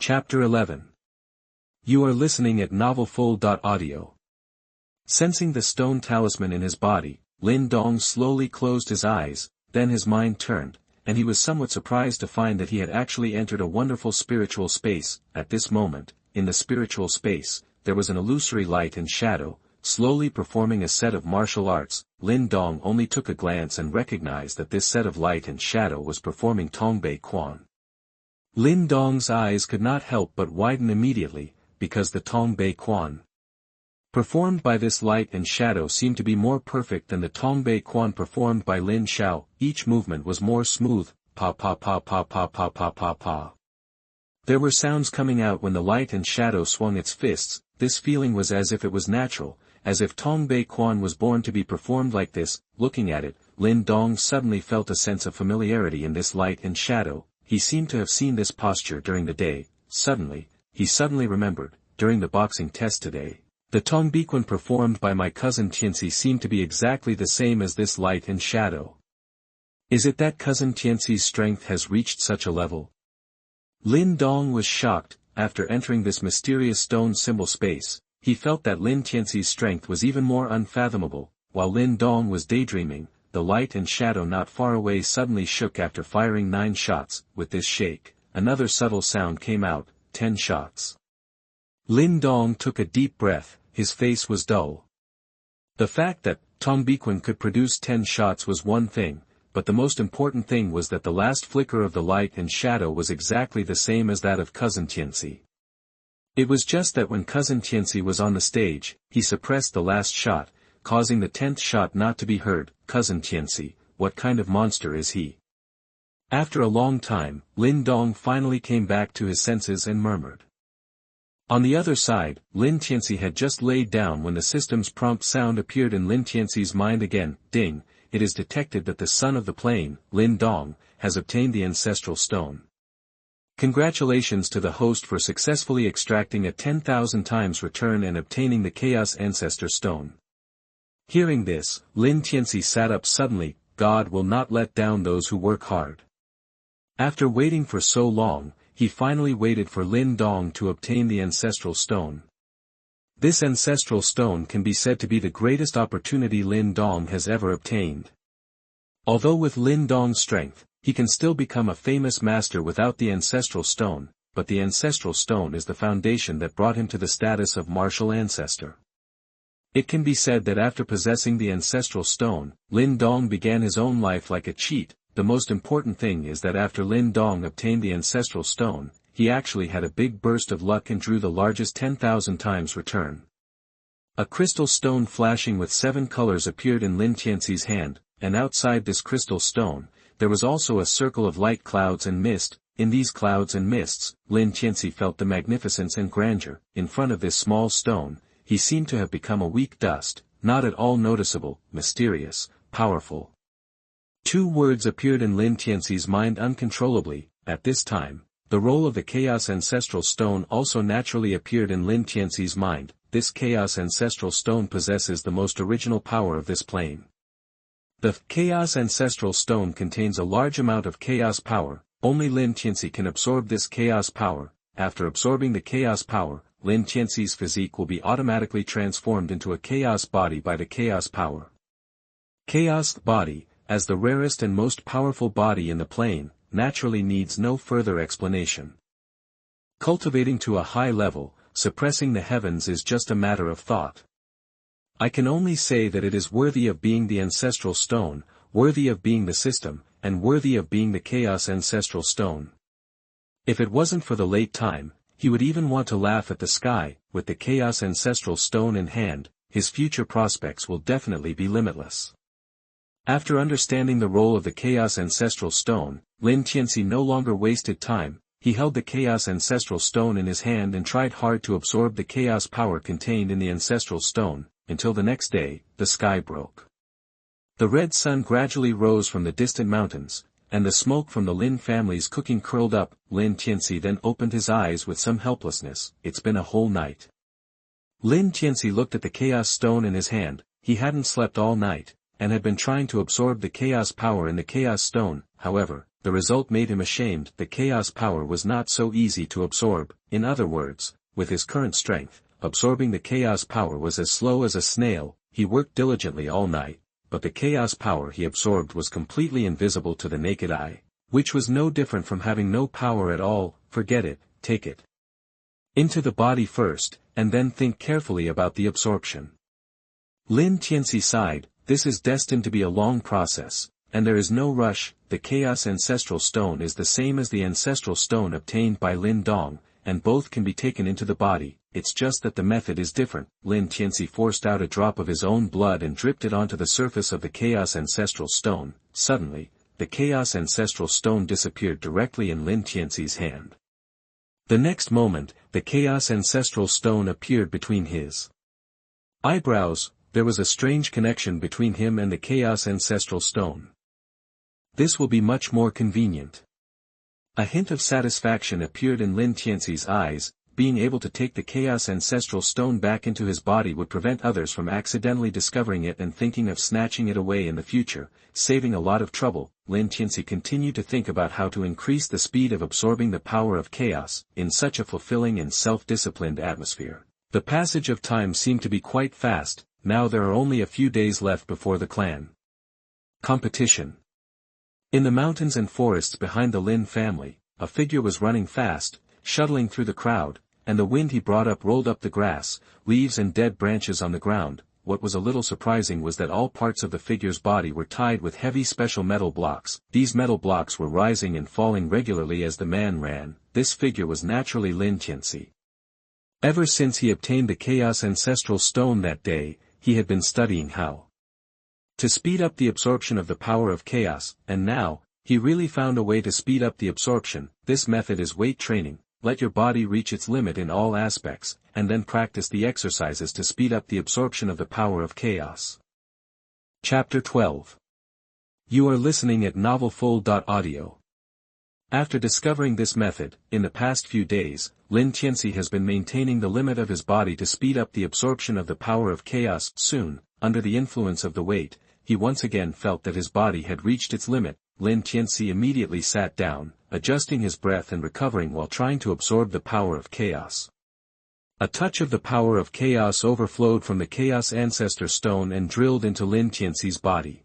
Chapter 11. You are listening at novelfull.audio. Sensing the stone talisman in his body, Lin Dong slowly closed his eyes, then his mind turned, and he was somewhat surprised to find that he had actually entered a wonderful spiritual space. At this moment, in the spiritual space, there was an illusory light and shadow, slowly performing a set of martial arts. Lin Dong only took a glance and recognized that this set of light and shadow was performing Tongbei Quan. Lin Dong's eyes could not help but widen immediately, because the Tongbei Quan performed by this light and shadow seemed to be more perfect than the Tongbei Quan performed by Lin Xiao. Each movement was more smooth, pa pa pa pa pa pa pa pa pa. There were sounds coming out when the light and shadow swung its fists. This feeling was as if it was natural, as if Tongbei Quan was born to be performed like this. Looking at it, Lin Dong suddenly felt a sense of familiarity in this light and shadow. He seemed to have seen this posture during the day. He suddenly remembered, during the boxing test today, the Tongbei Quan performed by my cousin Tianci seemed to be exactly the same as this light and shadow. Is it that cousin Tianci's strength has reached such a level? Lin Dong was shocked. After entering this mysterious stone symbol space, he felt that Lin Tianci's strength was even more unfathomable. While Lin Dong was daydreaming, the light and shadow not far away suddenly shook after firing 9 shots. With this shake, another subtle sound came out, 10 shots. Lin Dong took a deep breath, his face was dull. The fact that Tongbei Quan could produce 10 shots was one thing, but the most important thing was that the last flicker of the light and shadow was exactly the same as that of cousin Tianci. It was just that when cousin Tianci was on the stage, he suppressed the last shot, causing the 10th shot not to be heard. Cousin Tianci, what kind of monster is he? After a long time, Lin Dong finally came back to his senses and murmured. On the other side, Lin Tianci had just laid down when the system's prompt sound appeared in Lin Tianci's mind again. Ding, it is detected that the son of the plane, Lin Dong, has obtained the ancestral stone. Congratulations to the host for successfully extracting a 10,000 times return and obtaining the Chaos Ancestor Stone. Hearing this, Lin Tianci sat up suddenly. God will not let down those who work hard. After waiting for so long, he finally waited for Lin Dong to obtain the ancestral stone. This ancestral stone can be said to be the greatest opportunity Lin Dong has ever obtained. Although with Lin Dong's strength, he can still become a famous master without the ancestral stone, but the ancestral stone is the foundation that brought him to the status of martial ancestor. It can be said that after possessing the ancestral stone, Lin Dong began his own life like a cheat. The most important thing is that after Lin Dong obtained the ancestral stone, he actually had a big burst of luck and drew the largest 10,000 times return. A crystal stone flashing with 7 colors appeared in Lin Tianci's hand, and outside this crystal stone, there was also a circle of light clouds and mist. In these clouds and mists, Lin Tianci felt the magnificence and grandeur. In front of this small stone, he seemed to have become a weak dust, not at all noticeable, mysterious, powerful. 2 words appeared in Lin Tianci's mind uncontrollably. At this time, the role of the Chaos Ancestral Stone also naturally appeared in Lin Tianci's mind. This Chaos Ancestral Stone possesses the most original power of this plane. The Chaos Ancestral Stone contains a large amount of chaos power. Only Lin Tianci can absorb this chaos power. After absorbing the chaos power, Lin Tianci's physique will be automatically transformed into a chaos body by the chaos power. Chaos body, as the rarest and most powerful body in the plane, naturally needs no further explanation. Cultivating to a high level, suppressing the heavens is just a matter of thought. I can only say that it is worthy of being the ancestral stone, worthy of being the system, and worthy of being the Chaos Ancestral Stone. If it wasn't for the late time, he would even want to laugh at the sky. With the Chaos Ancestral Stone in hand, his future prospects will definitely be limitless. After understanding the role of the Chaos Ancestral Stone, Lin Tianci no longer wasted time. He held the Chaos Ancestral Stone in his hand and tried hard to absorb the chaos power contained in the Ancestral Stone. Until the next day, the sky broke. The red sun gradually rose from the distant mountains, and the smoke from the Lin family's cooking curled up. Lin Tianci then opened his eyes with some helplessness. It's been a whole night. Lin Tianci looked at the chaos stone in his hand. He hadn't slept all night, and had been trying to absorb the chaos power in the chaos stone. However, the result made him ashamed. The chaos power was not so easy to absorb. In other words, with his current strength, absorbing the chaos power was as slow as a snail. He worked diligently all night, but the chaos power he absorbed was completely invisible to the naked eye, which was no different from having no power at all. Forget it, take it into the body first, and then think carefully about the absorption. Lin Tianci sighed. This is destined to be a long process, and there is no rush. The Chaos Ancestral Stone is the same as the Ancestral Stone obtained by Lin Dong, and both can be taken into the body, it's just that the method is different. Lin Tianci forced out a drop of his own blood and dripped it onto the surface of the Chaos Ancestral Stone. Suddenly, the Chaos Ancestral Stone disappeared directly in Lin Tianci's hand. The next moment, the Chaos Ancestral Stone appeared between his eyebrows. There was a strange connection between him and the Chaos Ancestral Stone. This will be much more convenient. A hint of satisfaction appeared in Lin Tianci's eyes. Being able to take the Chaos Ancestral Stone back into his body would prevent others from accidentally discovering it and thinking of snatching it away in the future, saving a lot of trouble. Lin Tianci continued to think about how to increase the speed of absorbing the power of chaos, in such a fulfilling and self-disciplined atmosphere. The passage of time seemed to be quite fast. Now there are only a few days left before the clan competition. In the mountains and forests behind the Lin family, a figure was running fast, shuttling through the crowd, and the wind he brought up rolled up the grass, leaves and dead branches on the ground. What was a little surprising was that all parts of the figure's body were tied with heavy special metal blocks. These metal blocks were rising and falling regularly as the man ran. This figure was naturally Lin Tianci. Ever since he obtained the Chaos Ancestral Stone that day, he had been studying how to speed up the absorption of the power of chaos, and now, he really found a way to speed up the absorption. This method is weight training. Let your body reach its limit in all aspects, and then practice the exercises to speed up the absorption of the power of chaos. Chapter 12. You are listening at novelfull.audio. After discovering this method, in the past few days, Lin Tianci has been maintaining the limit of his body to speed up the absorption of the power of chaos. Soon, under the influence of the weight, he once again felt that his body had reached its limit. Lin Tianci immediately sat down, adjusting his breath and recovering while trying to absorb the power of chaos. A touch of the power of chaos overflowed from the Chaos Ancestor Stone and drilled into Lin Tianci's body.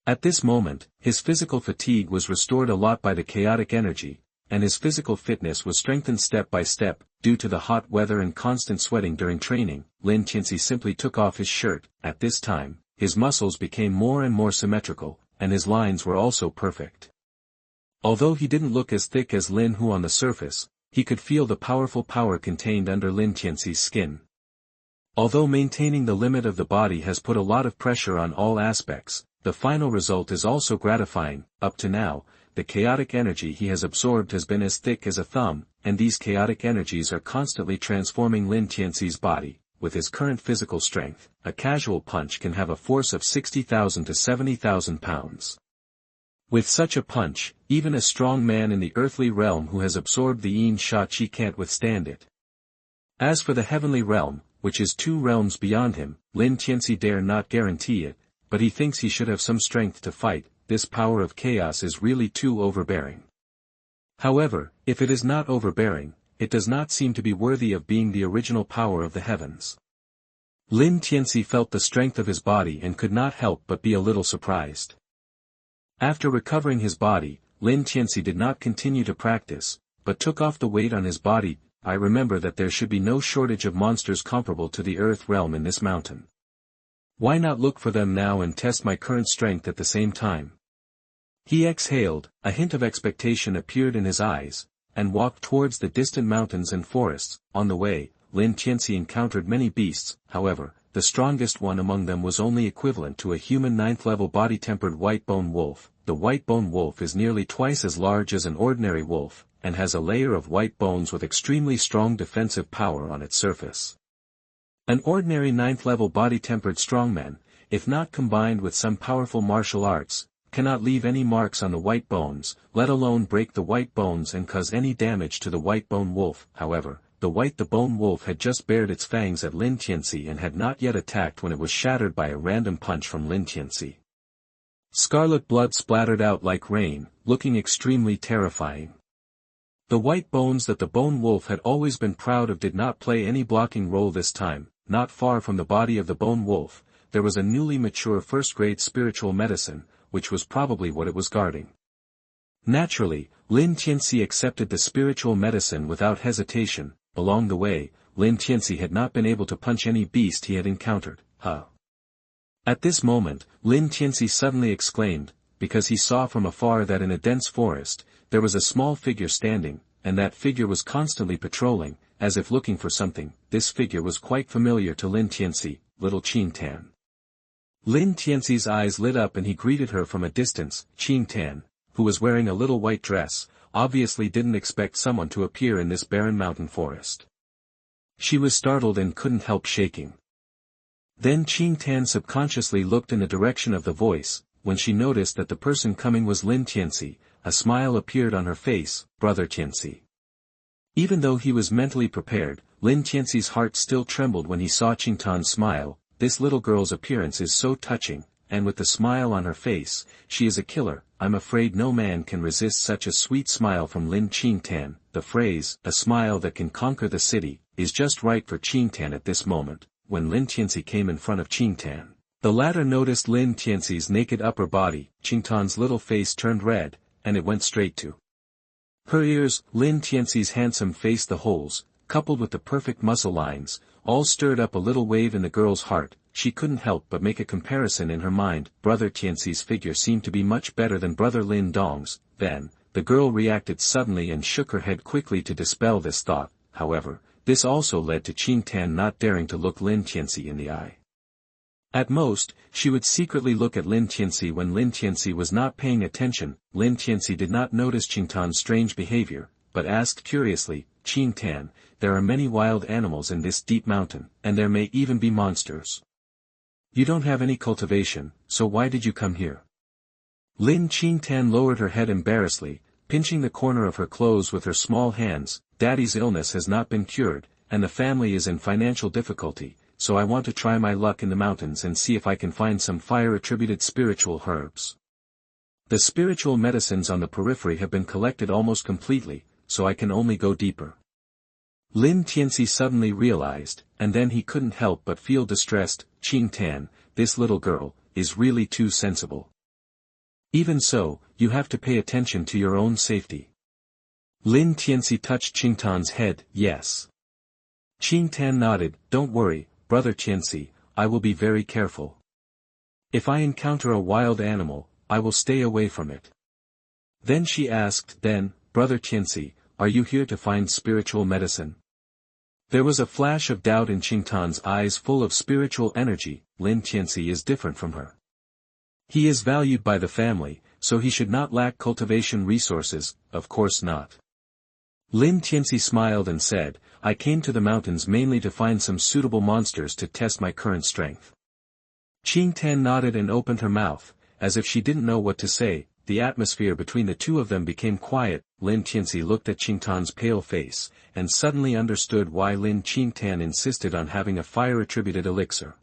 At this moment, his physical fatigue was restored a lot by the chaotic energy, and his physical fitness was strengthened step by step. Due to the hot weather and constant sweating during training, Lin Tianci simply took off his shirt. At this time, his muscles became more and more symmetrical, and his lines were also perfect. Although he didn't look as thick as Lin Hu on the surface, he could feel the powerful power contained under Lin Tianci's skin. Although maintaining the limit of the body has put a lot of pressure on all aspects, the final result is also gratifying. Up to now, the chaotic energy he has absorbed has been as thick as a thumb, and these chaotic energies are constantly transforming Lin Tianci's body. With his current physical strength, a casual punch can have a force of 60,000 to 70,000 pounds. With such a punch, even a strong man in the earthly realm who has absorbed the Yin Sha Qi can't withstand it. As for the heavenly realm, which is 2 realms beyond him, Lin Tianci dare not guarantee it, but he thinks he should have some strength to fight. This power of chaos is really too overbearing. However, if it is not overbearing, it does not seem to be worthy of being the original power of the heavens. Lin Tianci felt the strength of his body and could not help but be a little surprised. After recovering his body, Lin Tianci did not continue to practice, but took off the weight on his body. I remember that there should be no shortage of monsters comparable to the earth realm in this mountain. Why not look for them now and test my current strength at the same time? He exhaled, a hint of expectation appeared in his eyes, and walked towards the distant mountains and forests. On the way, Lin Tianci encountered many beasts. However, the strongest one among them was only equivalent to a human 9th-level body-tempered white-bone wolf. The white-bone wolf is nearly twice as large as an ordinary wolf, and has a layer of white bones with extremely strong defensive power on its surface. An ordinary 9th-level body-tempered strongman, if not combined with some powerful martial arts, cannot leave any marks on the white bones, let alone break the white bones and cause any damage to the white bone wolf. However, the bone wolf had just bared its fangs at Lin Tianci and had not yet attacked when it was shattered by a random punch from Lin Tianci. Scarlet blood splattered out like rain, looking extremely terrifying. The white bones that the bone wolf had always been proud of did not play any blocking role this time. Not far from the body of the bone wolf, there was a newly mature first-grade spiritual medicine, which was probably what it was guarding. Naturally, Lin Tianci accepted the spiritual medicine without hesitation. Along the way, Lin Tianci had not been able to punch any beast he had encountered. At this moment, Lin Tianci suddenly exclaimed, because he saw from afar that in a dense forest, there was a small figure standing, and that figure was constantly patrolling, as if looking for something. This figure was quite familiar to Lin Tianci, little Qing Tan. Lin Tianci's eyes lit up and he greeted her from a distance. Qing Tan, who was wearing a little white dress, obviously didn't expect someone to appear in this barren mountain forest. She was startled and couldn't help shaking. Then Qing Tan subconsciously looked in the direction of the voice. When she noticed that the person coming was Lin Tianci, a smile appeared on her face. Brother Tianci. Even though he was mentally prepared, Lin Tianci's heart still trembled when he saw Qing Tan's smile. This little girl's appearance is so touching, and with the smile on her face, she is a killer. I'm afraid no man can resist such a sweet smile from Lin Qing Tan. The phrase, a smile that can conquer the city, is just right for Qing Tan at this moment. When Lin Tianci came in front of Qing Tan, the latter noticed Lin Tianci's naked upper body. Qing Tan's little face turned red, and it went straight to her ears. Lin Tianci's handsome face, the holes, coupled with the perfect muscle lines, all stirred up a little wave in the girl's heart. She couldn't help but make a comparison in her mind. Brother Tianci's figure seemed to be much better than Brother Lin Dong's. Then, the girl reacted suddenly and shook her head quickly to dispel this thought. However, this also led to Qing Tan not daring to look Lin Tianci in the eye. At most, she would secretly look at Lin Tianci when Lin Tianci was not paying attention. Lin Tianci did not notice Qing Tan's strange behavior, but asked curiously, Qing Tan, there are many wild animals in this deep mountain, and there may even be monsters. You don't have any cultivation, so why did you come here? Lin Qing Tan lowered her head embarrassedly, pinching the corner of her clothes with her small hands. Daddy's illness has not been cured, and the family is in financial difficulty, so I want to try my luck in the mountains and see if I can find some fire-attributed spiritual herbs. The spiritual medicines on the periphery have been collected almost completely, so I can only go deeper. Lin Tianci suddenly realized, and then he couldn't help but feel distressed. Qing Tan, this little girl, is really too sensible. Even so, you have to pay attention to your own safety. Lin Tianci touched Qing Tan's head. Yes. Qing Tan nodded. Don't worry, Brother Tianci, I will be very careful. If I encounter a wild animal, I will stay away from it. Then she asked, then, Brother Tianci, are you here to find spiritual medicine? There was a flash of doubt in Qing Tan's eyes, full of spiritual energy. Lin Tianci is different from her. He is valued by the family, so he should not lack cultivation resources. Of course not. Lin Tianci smiled and said, I came to the mountains mainly to find some suitable monsters to test my current strength. Qing Tan nodded and opened her mouth, as if she didn't know what to say. The atmosphere between the two of them became quiet. Lin Tianci looked at Qing Tan's pale face, and suddenly understood why Lin Qing Tan insisted on having a fire-attributed elixir.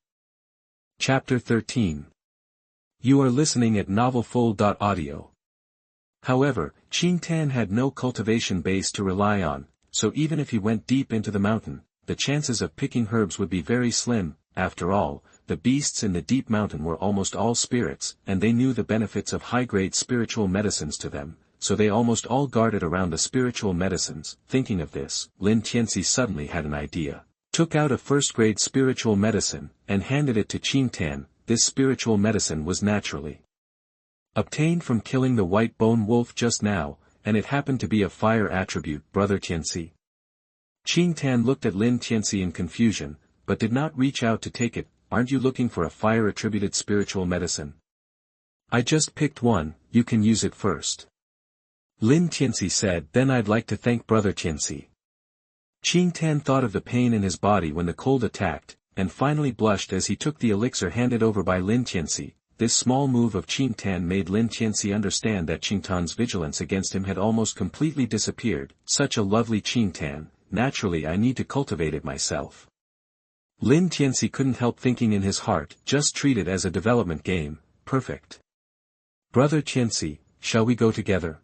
Chapter 13. You are listening at novelfull.audio. However, Qing Tan had no cultivation base to rely on, so even if he went deep into the mountain, the chances of picking herbs would be very slim. After all, the beasts in the deep mountain were almost all spirits, and they knew the benefits of high-grade spiritual medicines to them, so they almost all guarded around the spiritual medicines. Thinking of this, Lin Tianci suddenly had an idea. Took out a first-grade spiritual medicine, and handed it to Qing Tan. This spiritual medicine was naturally obtained from killing the white bone wolf just now, and it happened to be a fire attribute. Brother Tianci. Qing Tan looked at Lin Tianci in confusion, but did not reach out to take it. Aren't you looking for a fire-attributed spiritual medicine? I just picked one, you can use it first. Lin Tianci said. Then I'd like to thank Brother Tianci. Qing Tan thought of the pain in his body when the cold attacked, and finally blushed as he took the elixir handed over by Lin Tianci. This small move of Qing Tan made Lin Tianci understand that Qing Tan's vigilance against him had almost completely disappeared. Such a lovely Qing Tan, naturally I need to cultivate it myself. Lin Tianci couldn't help thinking in his heart, just treat it as a development game. Perfect. Brother Qianci, shall we go together?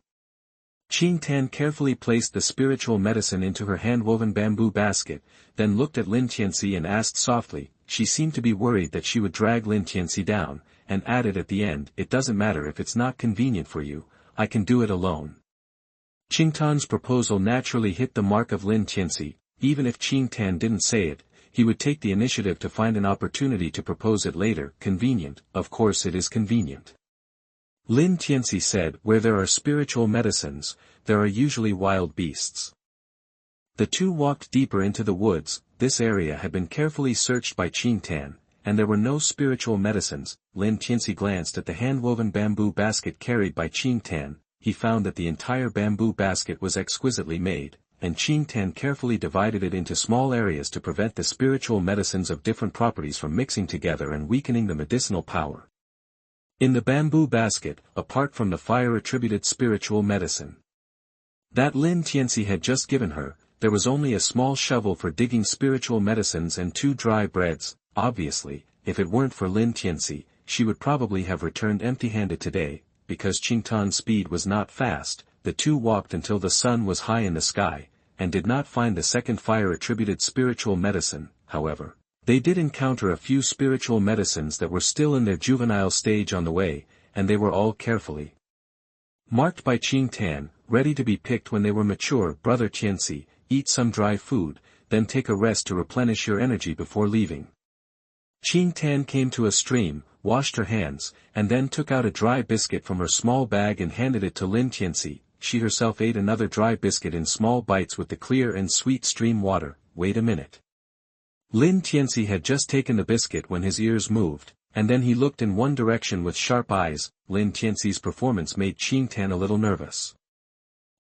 Qing Tan carefully placed the spiritual medicine into her hand-woven bamboo basket, then looked at Lin Tianci and asked softly. She seemed to be worried that she would drag Lin Tianci down, and added at the end, "It doesn't matter if it's not convenient for you, I can do it alone." Qing Tan's proposal naturally hit the mark of Lin Tianci. Even if Qing Tan didn't say it, he would take the initiative to find an opportunity to propose it later. Convenient, of course it is convenient. Lin Tianci said, "Where there are spiritual medicines, there are usually wild beasts." The two walked deeper into the woods. This area had been carefully searched by Qing Tan, and there were no spiritual medicines. Lin Tianci glanced at the hand-woven bamboo basket carried by Qing Tan. He found that the entire bamboo basket was exquisitely made, and Qing Tan carefully divided it into small areas to prevent the spiritual medicines of different properties from mixing together and weakening the medicinal power. In the bamboo basket, apart from the fire-attributed spiritual medicine that Lin Tianci had just given her, there was only a small shovel for digging spiritual medicines and 2 dry breads. Obviously, if it weren't for Lin Tianci, she would probably have returned empty-handed today. Because Qing Tan's speed was not fast, the two walked until the sun was high in the sky, and did not find the second fire-attributed spiritual medicine. However, they did encounter a few spiritual medicines that were still in their juvenile stage on the way, and they were all carefully marked by Qing Tan, ready to be picked when they were mature. Brother Tianci, eat some dry food, then take a rest to replenish your energy before leaving. Qing Tan came to a stream, washed her hands, and then took out a dry biscuit from her small bag and handed it to Lin Tianci. She herself ate another dry biscuit in small bites with the clear and sweet stream water. Wait a minute. Lin Tianci had just taken the biscuit when his ears moved, and then he looked in one direction with sharp eyes. Lin Tianci's performance made Qing Tan a little nervous.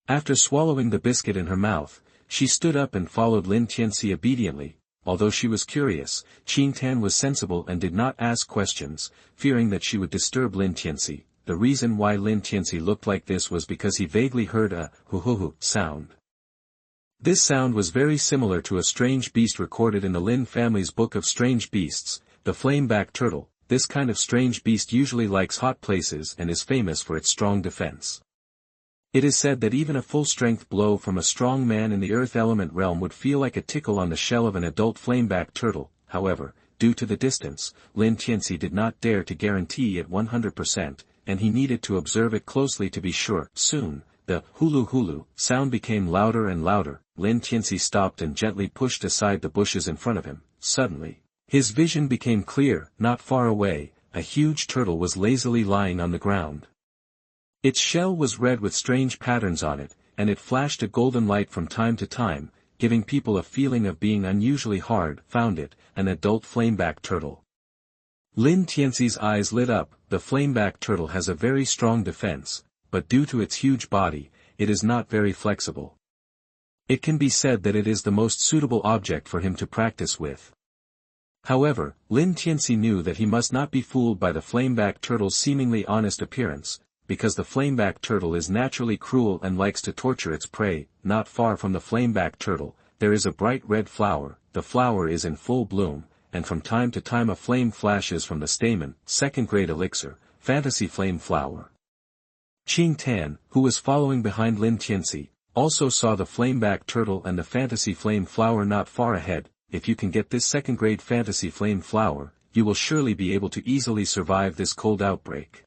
After swallowing the biscuit in her mouth, she stood up and followed Lin Tianci obediently. Although she was curious, Qing Tan was sensible and did not ask questions, fearing that she would disturb Lin Tianci. The reason why Lin Tianci looked like this was because he vaguely heard a hu-hu-hu sound. This sound was very similar to a strange beast recorded in the Lin family's book of strange beasts, the flame-back turtle. This kind of strange beast usually likes hot places and is famous for its strong defense. It is said that even a full-strength blow from a strong man in the earth element realm would feel like a tickle on the shell of an adult flameback turtle. However, due to the distance, Lin Tianci did not dare to guarantee it 100%, and he needed to observe it closely to be sure. Soon, the hulu-hulu sound became louder and louder. Lin Tianci stopped and gently pushed aside the bushes in front of him. Suddenly, his vision became clear. Not far away, a huge turtle was lazily lying on the ground. Its shell was red with strange patterns on it, and it flashed a golden light from time to time, giving people a feeling of being unusually hard. Found it, an adult flameback turtle. Lin Tianci's eyes lit up. The flameback turtle has a very strong defense, but due to its huge body, it is not very flexible. It can be said that it is the most suitable object for him to practice with. However, Lin Tianci knew that he must not be fooled by the flameback turtle's seemingly honest appearance, because the flameback turtle is naturally cruel and likes to torture its prey. Not far from the flameback turtle, there is a bright red flower. The flower is in full bloom, and from time to time a flame flashes from the stamen. Second-grade elixir, fantasy flame flower. Qing Tan, who was following behind Lin Tianci, also saw the flameback turtle and the fantasy flame flower not far ahead. If you can get this second-grade fantasy flame flower, you will surely be able to easily survive this cold outbreak.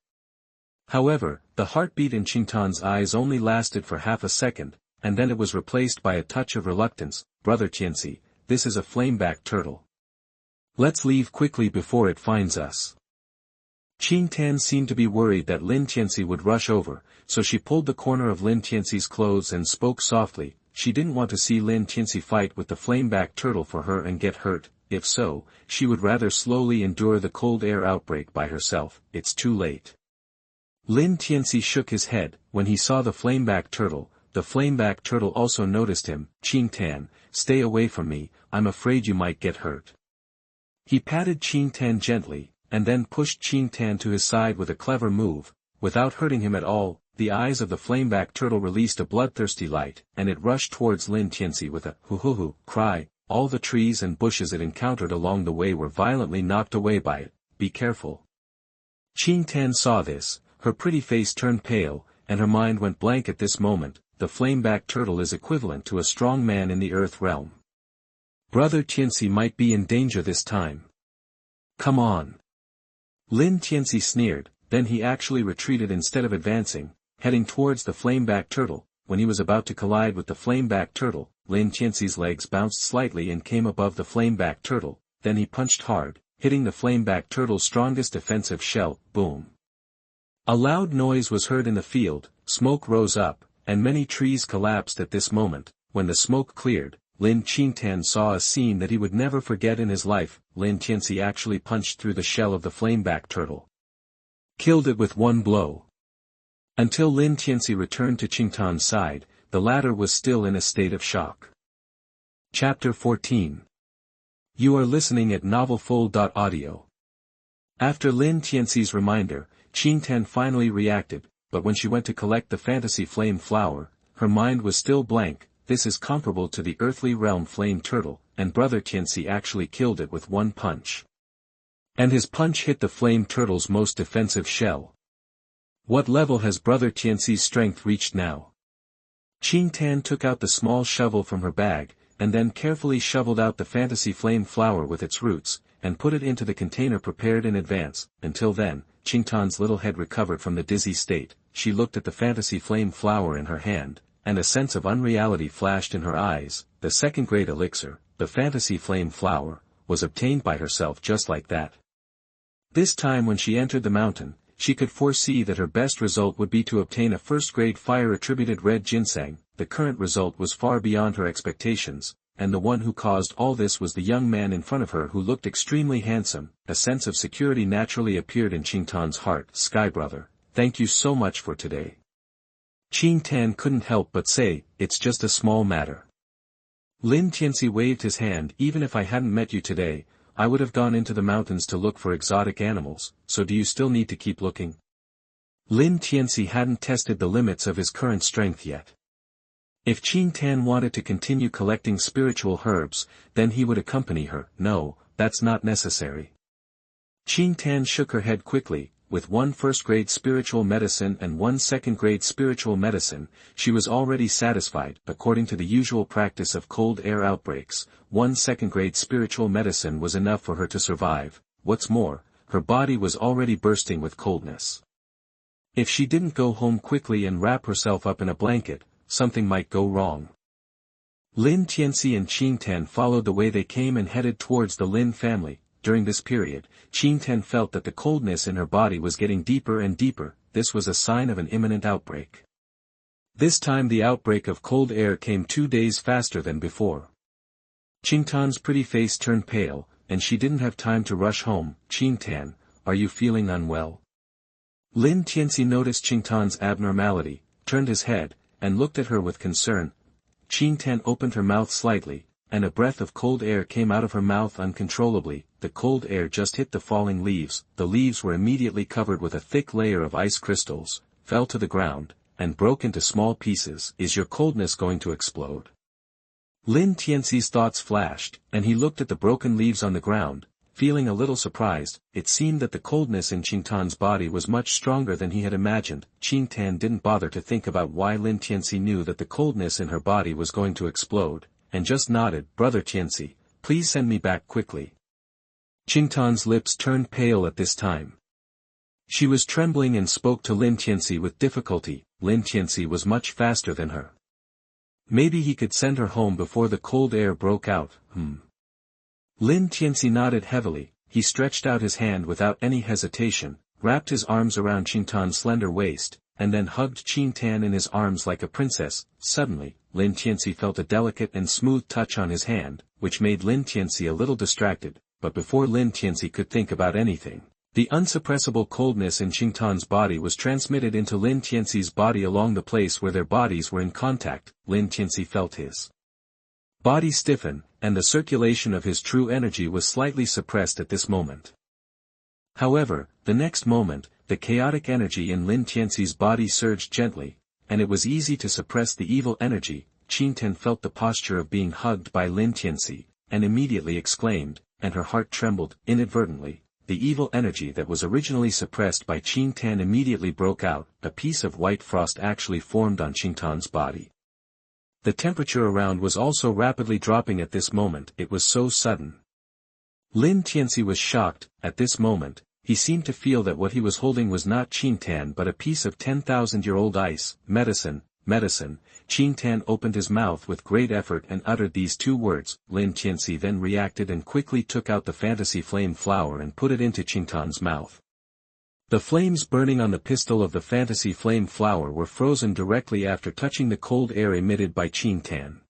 However, the heartbeat in Qing Tan's eyes only lasted for half a second, and then it was replaced by a touch of reluctance. Brother Tianci, this is a flameback turtle. Let's leave quickly before it finds us. Qing Tan seemed to be worried that Lin Tianci would rush over, so she pulled the corner of Lin Tianci's clothes and spoke softly. She didn't want to see Lin Tianci fight with the flameback turtle for her and get hurt. If so, she would rather slowly endure the cold air outbreak by herself. It's too late. Lin Tianci shook his head. When he saw the flameback turtle also noticed him. Qing Tan, stay away from me, I'm afraid you might get hurt. He patted Qing Tan gently, and then pushed Qing Tan to his side with a clever move. Without hurting him at all, the eyes of the flameback turtle released a bloodthirsty light, and it rushed towards Lin Tianci with a hoo-hoo-hoo cry. All the trees and bushes it encountered along the way were violently knocked away by it. Be careful. Qing Tan saw this, her pretty face turned pale, and her mind went blank at this moment. The flame-back turtle is equivalent to a strong man in the earth realm. Brother Tianci might be in danger this time. Come on. Lin Tianci sneered, then he actually retreated instead of advancing, heading towards the flame-back turtle. When he was about to collide with the flame-back turtle, Lin Tianci's legs bounced slightly and came above the flame-back turtle, then he punched hard, hitting the flame-back turtle's strongest defensive shell. Boom. A loud noise was heard in the field, smoke rose up, and many trees collapsed at this moment. When the smoke cleared, Lin Tianci saw a scene that he would never forget in his life. Lin Tianci actually punched through the shell of the flame-back turtle. Killed it with one blow. Until Lin Tianci returned to Qingtan's side, the latter was still in a state of shock. Chapter 14. You are listening at novelfull.audio. After Lin Tianci's reminder, Qingtan finally reacted, but when she went to collect the fantasy flame flower, her mind was still blank. This is comparable to the earthly realm flame turtle, and Brother Tianci actually killed it with one punch. And his punch hit the flame turtle's most defensive shell. What level has Brother Tianci's strength reached now? Qingtan took out the small shovel from her bag, and then carefully shoveled out the fantasy flame flower with its roots, and put it into the container prepared in advance. Until then, Qingtan's little head recovered from the dizzy state. She looked at the fantasy flame flower in her hand, and a sense of unreality flashed in her eyes. The second-grade elixir, the fantasy flame flower, was obtained by herself just like that. This time when she entered the mountain, she could foresee that her best result would be to obtain a first-grade fire-attributed red ginseng. The current result was far beyond her expectations, and the one who caused all this was the young man in front of her who looked extremely handsome. A sense of security naturally appeared in Qingtan's heart. Sky brother, thank you so much for today. Qingtan couldn't help but say, it's just a small matter. Lin Tianci waved his hand. Even if I hadn't met you today, I would have gone into the mountains to look for exotic animals, so do you still need to keep looking? Lin Tianci hadn't tested the limits of his current strength yet. If Qingtan wanted to continue collecting spiritual herbs, then he would accompany her. No, that's not necessary. Qingtan shook her head quickly. With one first-grade spiritual medicine and one second-grade spiritual medicine, she was already satisfied. According to the usual practice of cold air outbreaks, one second-grade spiritual medicine was enough for her to survive. What's more, her body was already bursting with coldness. If she didn't go home quickly and wrap herself up in a blanket, something might go wrong. Lin Tianci and Qingtan followed the way they came and headed towards the Lin family. During this period, Qingtan felt that the coldness in her body was getting deeper and deeper. This was a sign of an imminent outbreak. This time the outbreak of cold air came 2 days faster than before. Qingtan's pretty face turned pale, and she didn't have time to rush home. Qingtan, are you feeling unwell? Lin Tianci noticed Qingtan's abnormality, turned his head, and looked at her with concern. Qingtan opened her mouth slightly, and a breath of cold air came out of her mouth uncontrollably. The cold air just hit the falling leaves. The leaves were immediately covered with a thick layer of ice crystals, fell to the ground, and broke into small pieces. Is your coldness going to explode? Lin Tianci's thoughts flashed, and he looked at the broken leaves on the ground, feeling a little surprised. It seemed that the coldness in Qingtan's body was much stronger than he had imagined. Qingtan didn't bother to think about why Lin Tianci knew that the coldness in her body was going to explode, and just nodded. Brother Tianci, please send me back quickly. Qingtan's lips turned pale at this time. She was trembling and spoke to Lin Tianci with difficulty. Lin Tianci was much faster than her. Maybe he could send her home before the cold air broke out. Lin Tianci nodded heavily. He stretched out his hand without any hesitation, wrapped his arms around Qingtan's slender waist, and then hugged Qingtan in his arms like a princess. Suddenly, Lin Tianci felt a delicate and smooth touch on his hand, which made Lin Tianci a little distracted. But before Lin Tianci could think about anything, the unsuppressible coldness in Qingtan's body was transmitted into Lin Tianci's body along the place where their bodies were in contact. Lin Tianci felt his body stiffen, and the circulation of his true energy was slightly suppressed at this moment. However, the next moment, the chaotic energy in Lin Tianci's body surged gently, and it was easy to suppress the evil energy. Qingtan felt the posture of being hugged by Lin Tianci, and immediately exclaimed, and her heart trembled. Inadvertently, the evil energy that was originally suppressed by Qing Tan immediately broke out. A piece of white frost actually formed on Qing Tan's body. The temperature around was also rapidly dropping at this moment. It was so sudden. Lin Tianci was shocked. At this moment, he seemed to feel that what he was holding was not Qing Tan but a piece of 10,000-year-old ice. Medicine, medicine. Qing Tan opened his mouth with great effort and uttered these two words. Lin Tianci then reacted and quickly took out the fantasy flame flower and put it into Qing Tan's mouth. The flames burning on the pistil of the fantasy flame flower were frozen directly after touching the cold air emitted by Qing Tan.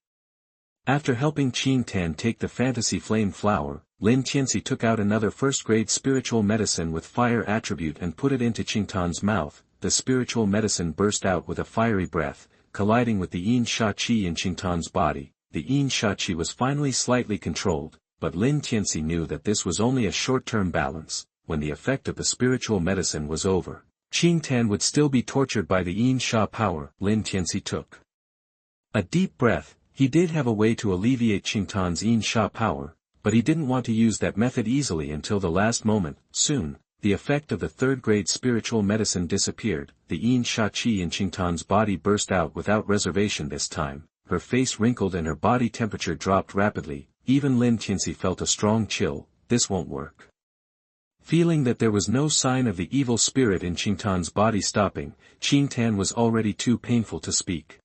After helping Qing Tan take the fantasy flame flower, Lin Tianci took out another first-grade spiritual medicine with fire attribute and put it into Qing Tan's mouth. The spiritual medicine burst out with a fiery breath, colliding with the yin sha qi in Qing Tan's body. The yin sha qi was finally slightly controlled, but Lin Tianci knew that this was only a short-term balance. When the effect of the spiritual medicine was over, Qing Tan would still be tortured by the yin sha power. Lin Tianci took a deep breath. He did have a way to alleviate Qing Tan's yin sha power, but he didn't want to use that method easily until the last moment. Soon, the effect of the third-grade spiritual medicine disappeared. The yin sha qi in Qing Tan's body burst out without reservation this time. Her face wrinkled and her body temperature dropped rapidly. Even Lin Tianci felt a strong chill. This won't work. Feeling that there was no sign of the evil spirit in Qing Tan's body stopping, Qing Tan was already too painful to speak.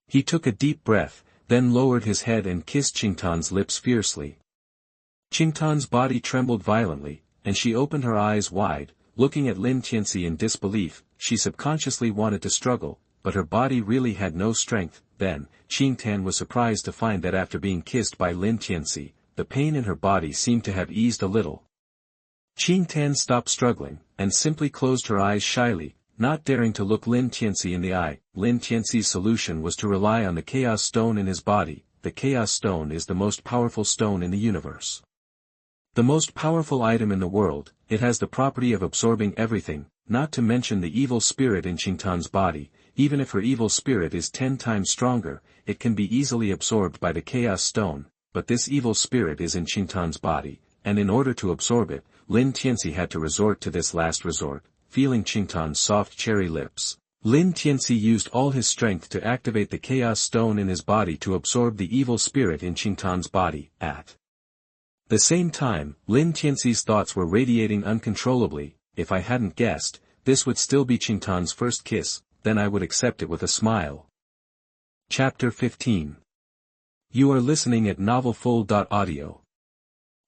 He took a deep breath, then lowered his head and kissed Qing Tan's lips fiercely. Qing Tan's body trembled violently, and she opened her eyes wide, looking at Lin Tianci in disbelief. She subconsciously wanted to struggle, but her body really had no strength. Then, Qing Tan was surprised to find that after being kissed by Lin Tianci, the pain in her body seemed to have eased a little. Qing Tan stopped struggling, and simply closed her eyes shyly, not daring to look Lin Tianci in the eye. Lin Tianci's solution was to rely on the Chaos Stone in his body. The Chaos Stone is the most powerful stone in the universe. The most powerful item in the world. It has the property of absorbing everything, not to mention the evil spirit in Qing Tan's body. Even if her evil spirit is 10 times stronger, it can be easily absorbed by the Chaos Stone, but this evil spirit is in Qing Tan's body, and in order to absorb it, Lin Tianci had to resort to this last resort. Feeling Qing Tan's soft cherry lips, Lin Tianci used all his strength to activate the Chaos Stone in his body to absorb the evil spirit in Qing Tan's body. At the same time, Lin Tianci's thoughts were radiating uncontrollably. If I hadn't guessed, this would still be Qing Tan's first kiss, then I would accept it with a smile. Chapter 15. You are listening at novelfull.audio.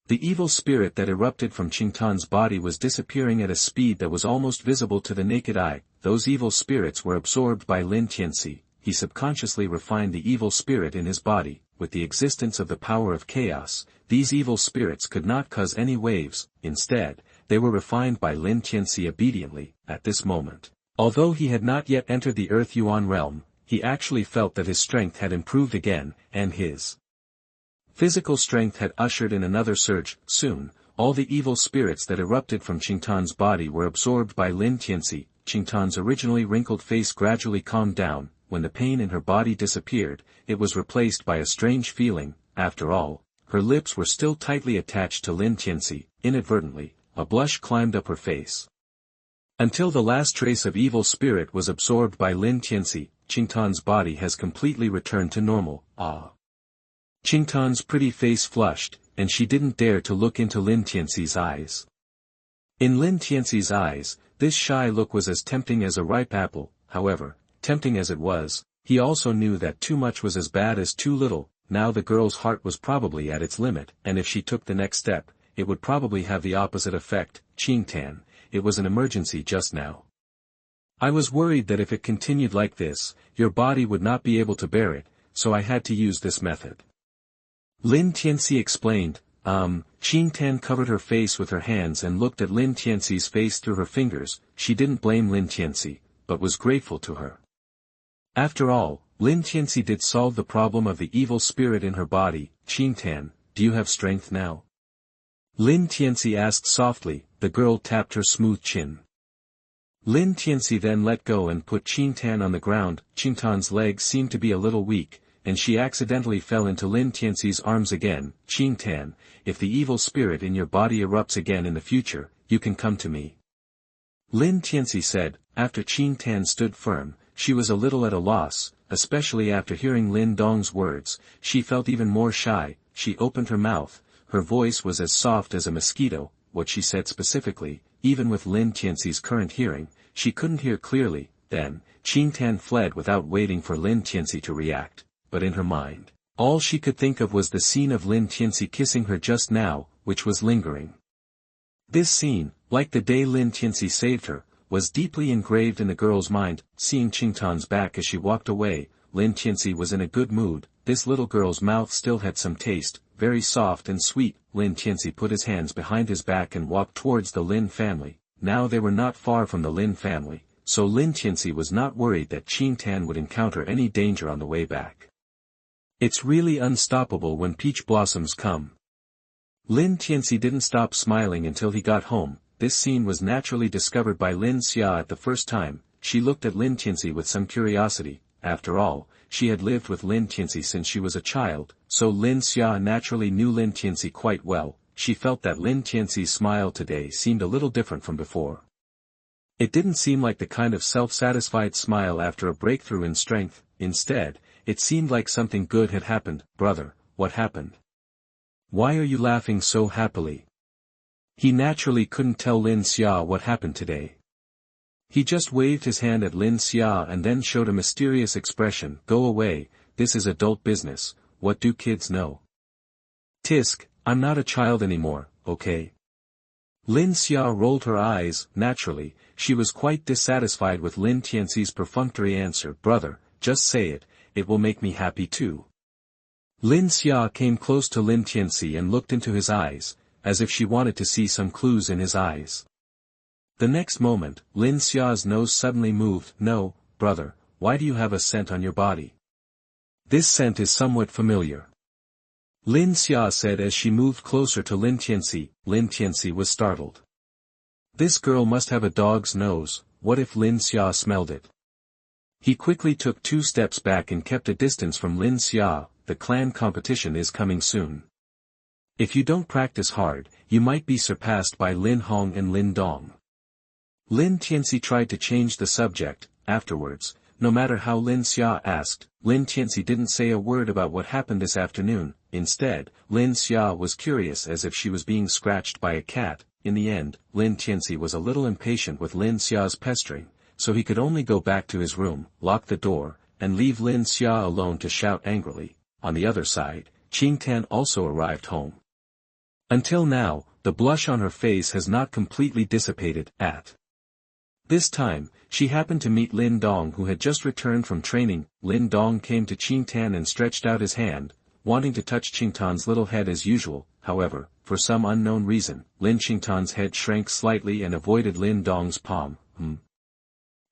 The evil spirit that erupted from Qing Tan's body was disappearing at a speed that was almost visible to the naked eye. Those evil spirits were absorbed by Lin Tianci. He subconsciously refined the evil spirit in his body. With the existence of the power of chaos, these evil spirits could not cause any waves. Instead, they were refined by Lin Tianci obediently. At this moment, although he had not yet entered the Earth Yuan realm, he actually felt that his strength had improved again, and his physical strength had ushered in another surge. Soon, all the evil spirits that erupted from Qing Tan's body were absorbed by Lin Tianci. Qing Tan's originally wrinkled face gradually calmed down. When the pain in her body disappeared, it was replaced by a strange feeling. After all, her lips were still tightly attached to Lin Tianci. Inadvertently, a blush climbed up her face. Until the last trace of evil spirit was absorbed by Lin Tianci, Qing Tan's body has completely returned to normal. Ah! Qing Tan's pretty face flushed, and she didn't dare to look into Lin Tianci's eyes. In Lin Tianci's eyes, this shy look was as tempting as a ripe apple. However, tempting as it was, he also knew that too much was as bad as too little. Now the girl's heart was probably at its limit, and if she took the next step, it would probably have the opposite effect. Qing Tan, it was an emergency just now. I was worried that if it continued like this, your body would not be able to bear it, so I had to use this method. Lin Tianci explained. Qing Tan covered her face with her hands and looked at Lin Tianci's face through her fingers. She didn't blame Lin Tianci, but was grateful to her. After all, Lin Tianci did solve the problem of the evil spirit in her body. Qing Tan, do you have strength now? Lin Tianci asked softly. The girl tapped her smooth chin. Lin Tianci then let go and put Qing Tan on the ground. Qing Tan's legs seemed to be a little weak. and she accidentally fell into Lin Tianci's arms again. Qing Tan, if the evil spirit in your body erupts again in the future, you can come to me. Lin Tianci said. After Qing Tan stood firm, she was a little at a loss, especially after hearing Lin Dong's words. She felt even more shy. She opened her mouth, her voice was as soft as a mosquito. What she said specifically, even with Lin Tianci's current hearing, she couldn't hear clearly. Then, Qing Tan fled without waiting for Lin Tianci to react, but in her mind, all she could think of was the scene of Lin Tianci kissing her just now, which was lingering. This scene, like the day Lin Tianci saved her, was deeply engraved in the girl's mind. Seeing Qing Tan's back as she walked away, Lin Tianci was in a good mood. This little girl's mouth still had some taste, very soft and sweet. Lin Tianci put his hands behind his back and walked towards the Lin family. Now they were not far from the Lin family, so Lin Tianci was not worried that Qing Tan would encounter any danger on the way back. It's really unstoppable when peach blossoms come. Lin Tianci didn't stop smiling until he got home. This scene was naturally discovered by Lin Xia at the first time. She looked at Lin Tianci with some curiosity. After all, she had lived with Lin Tianci since she was a child, so Lin Xia naturally knew Lin Tianci quite well. She felt that Lin Tianci's smile today seemed a little different from before. It didn't seem like the kind of self-satisfied smile after a breakthrough in strength. Instead, it seemed like something good had happened. Brother, what happened? Why are you laughing so happily? He naturally couldn't tell Lin Xia what happened today. He just waved his hand at Lin Xia and then showed a mysterious expression. Go away, this is adult business, what do kids know? Tisk, I'm not a child anymore, okay? Lin Xia rolled her eyes. Naturally, she was quite dissatisfied with Lin Tianci's perfunctory answer. Brother, just say it, it will make me happy too. Lin Xia came close to Lin Tianci and looked into his eyes, as if she wanted to see some clues in his eyes. The next moment, Lin Xia's nose suddenly moved. No, brother, why do you have a scent on your body? This scent is somewhat familiar. Lin Xia said as she moved closer to Lin Tianci. Lin Tianci was startled. This girl must have a dog's nose. What if Lin Xia smelled it? He quickly took 2 steps back and kept a distance from Lin Xia. The clan competition is coming soon. If you don't practice hard, you might be surpassed by Lin Hong and Lin Dong. Lin Tianci tried to change the subject. Afterwards, no matter how Lin Xia asked, Lin Tianci didn't say a word about what happened this afternoon. Instead, Lin Xia was curious as if she was being scratched by a cat. In the end, Lin Tianci was a little impatient with Lin Xia's pestering, so he could only go back to his room, lock the door, and leave Lin Xia alone to shout angrily. On the other side, Qing Tan also arrived home. Until now, the blush on her face has not completely dissipated. At this time, she happened to meet Lin Dong, who had just returned from training. Lin Dong came to Qing Tan and stretched out his hand, wanting to touch Qing Tan's little head as usual. However, for some unknown reason, Lin Qing Tan's head shrank slightly and avoided Lin Dong's palm.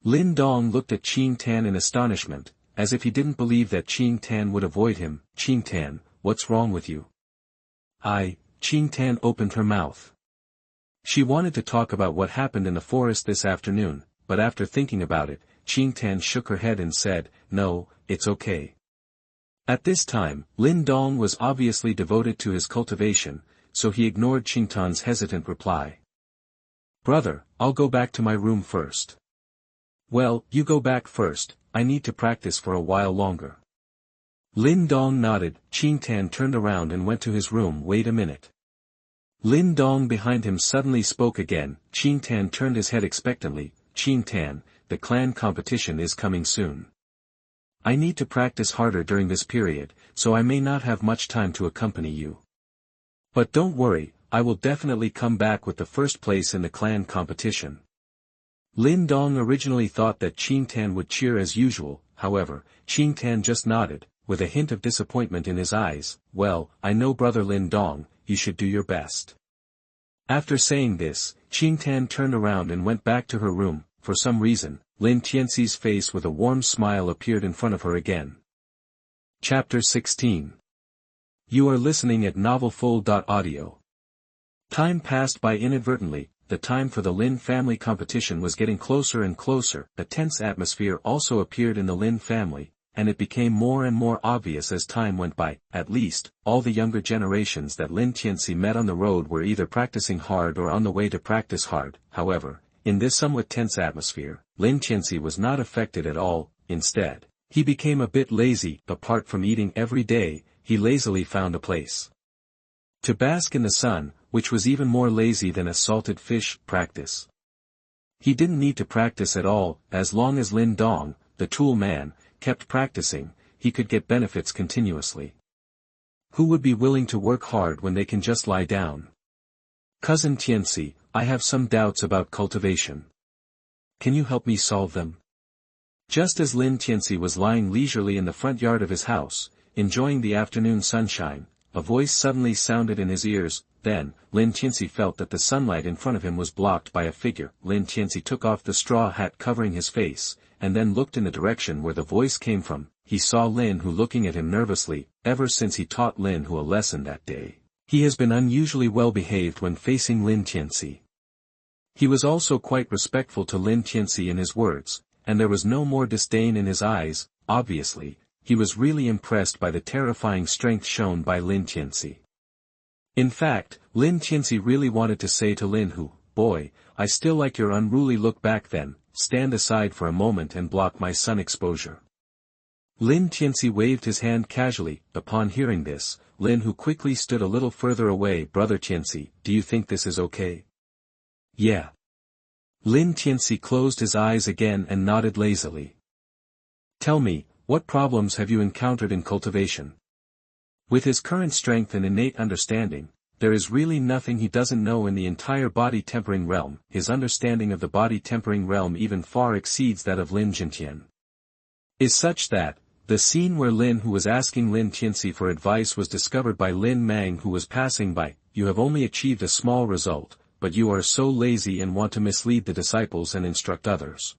Lin Dong looked at Qing Tan in astonishment, as if he didn't believe that Qing Tan would avoid him. Qing Tan, what's wrong with you? Qing Tan opened her mouth. She wanted to talk about what happened in the forest this afternoon, but after thinking about it, Qing Tan shook her head and said, no, it's okay. At this time, Lin Dong was obviously devoted to his cultivation, so he ignored Qing Tan's hesitant reply. Brother, I'll go back to my room first. Well, you go back first, I need to practice for a while longer. Lin Dong nodded. Qing Tan turned around and went to his room. Wait a minute. Lin Dong behind him suddenly spoke again. Qing Tan turned his head expectantly. Qing Tan, the clan competition is coming soon. I need to practice harder during this period, so I may not have much time to accompany you. But don't worry, I will definitely come back with the first place in the clan competition. Lin Dong originally thought that Qing Tan would cheer as usual. However, Qing Tan just nodded, with a hint of disappointment in his eyes. Well, I know brother Lin Dong, you should do your best. After saying this, Qing Tan turned around and went back to her room. For some reason, Lin Tianci's face with a warm smile appeared in front of her again. Chapter 16. You are listening at novelfull.audio. Time passed by inadvertently. The time for the Lin family competition was getting closer and closer. A tense atmosphere also appeared in the Lin family, and it became more and more obvious as time went by. At least, all the younger generations that Lin Tianci met on the road were either practicing hard or on the way to practice hard. However, in this somewhat tense atmosphere, Lin Tianci was not affected at all. Instead, he became a bit lazy. Apart from eating every day, he lazily found a place to bask in the sun, which was even more lazy than a salted fish practice. He didn't need to practice at all. As long as Lin Dong, the tool man, kept practicing, he could get benefits continuously. Who would be willing to work hard when they can just lie down? Cousin Tianci, I have some doubts about cultivation. Can you help me solve them? Just as Lin Tianci was lying leisurely in the front yard of his house, enjoying the afternoon sunshine, a voice suddenly sounded in his ears. Then, Lin Tianci felt that the sunlight in front of him was blocked by a figure. Lin Tianci took off the straw hat covering his face, and then looked in the direction where the voice came from. He saw Lin Hu looking at him nervously. Ever since he taught Lin Hu a lesson that day, he has been unusually well behaved when facing Lin Tianci. He was also quite respectful to Lin Tianci in his words, and there was no more disdain in his eyes. Obviously, he was really impressed by the terrifying strength shown by Lin Tianci. In fact, Lin Tianci really wanted to say to Lin Hu, "Boy, I still like your unruly look back then, stand aside for a moment and block my sun exposure." Lin Tianci waved his hand casually. Upon hearing this, Lin Hu quickly stood a little further away. "Brother Tianci, do you think this is okay?" "Yeah." Lin Tianci closed his eyes again and nodded lazily. "Tell me, what problems have you encountered in cultivation?" With his current strength and innate understanding, there is really nothing he doesn't know in the entire body tempering realm. His understanding of the body tempering realm even far exceeds that of Lin Jintian. Is such that, the scene where Lin Hu was asking Lin Tianci for advice was discovered by Lin Mang, who was passing by. "You have only achieved a small result, but you are so lazy and want to mislead the disciples and instruct others.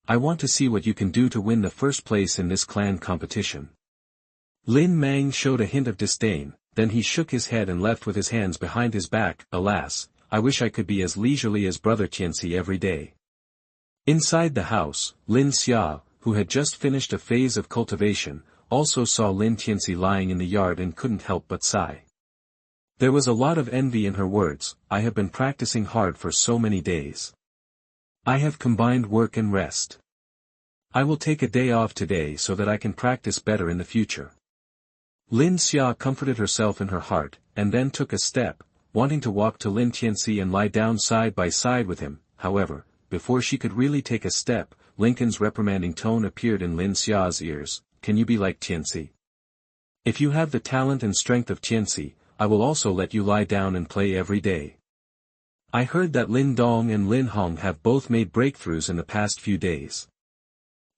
I want to see what you can do to win the first place in this clan competition." Lin Mang showed a hint of disdain, then he shook his head and left with his hands behind his back. "Alas, I wish I could be as leisurely as Brother Tianci every day." Inside the house, Lin Xia, who had just finished a phase of cultivation, also saw Lin Tianci lying in the yard and couldn't help but sigh. There was a lot of envy in her words. "I have been practicing hard for so many days. I have combined work and rest. I will take a day off today so that I can practice better in the future." Lin Xia comforted herself in her heart, and then took a step, wanting to walk to Lin Tianci and lie down side by side with him. However, before she could really take a step, Lincoln's reprimanding tone appeared in Lin Xia's ears. "Can you be like Tianci? If you have the talent and strength of Tianci, I will also let you lie down and play every day. I heard that Lin Dong and Lin Hong have both made breakthroughs in the past few days.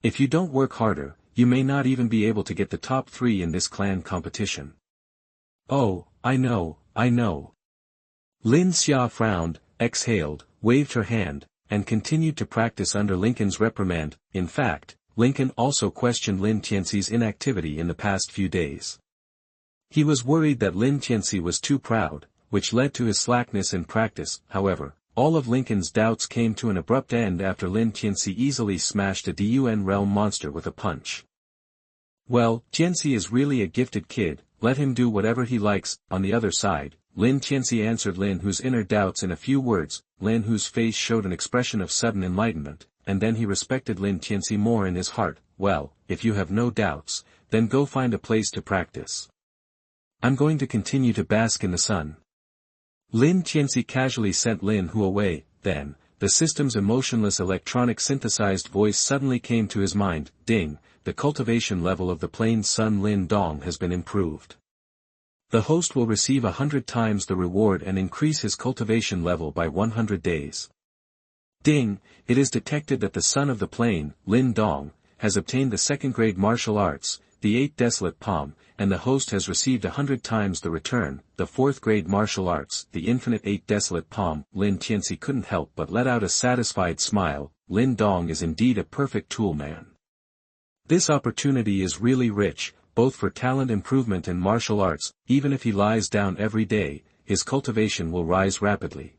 If you don't work harder, you may not even be able to get the top 3 in this clan competition." "Oh, I know, I know." Lin Xia frowned, exhaled, waved her hand, and continued to practice under Lincoln's reprimand. In fact, Lincoln also questioned Lin Tianci's inactivity in the past few days. He was worried that Lin Tianci was too proud, which led to his slackness in practice. However, all of Lincoln's doubts came to an abrupt end after Lin Tianci easily smashed a Dun realm monster with a punch. "Well, Tianci is really a gifted kid, let him do whatever he likes." On the other side, Lin Tianci answered Lin Hu's inner doubts in a few words. Lin Hu's face showed an expression of sudden enlightenment, and then he respected Lin Tianci more in his heart. "Well, if you have no doubts, then go find a place to practice. I'm going to continue to bask in the sun." Lin Tianci casually sent Lin Hu away. Then, the system's emotionless electronic synthesized voice suddenly came to his mind. "Ding, the cultivation level of the plain son Lin Dong has been improved. The host will receive 100 times the reward and increase his cultivation level by 100 days. Ding, it is detected that the son of the plain, Lin Dong, has obtained the 2nd grade martial arts, the 8th desolate palm, and the host has received 100 times the return, the 4th grade martial arts, the infinite 8th desolate palm." Lin Tianci couldn't help but let out a satisfied smile. Lin Dong is indeed a perfect tool man. This opportunity is really rich, both for talent improvement and martial arts. Even if he lies down every day, his cultivation will rise rapidly.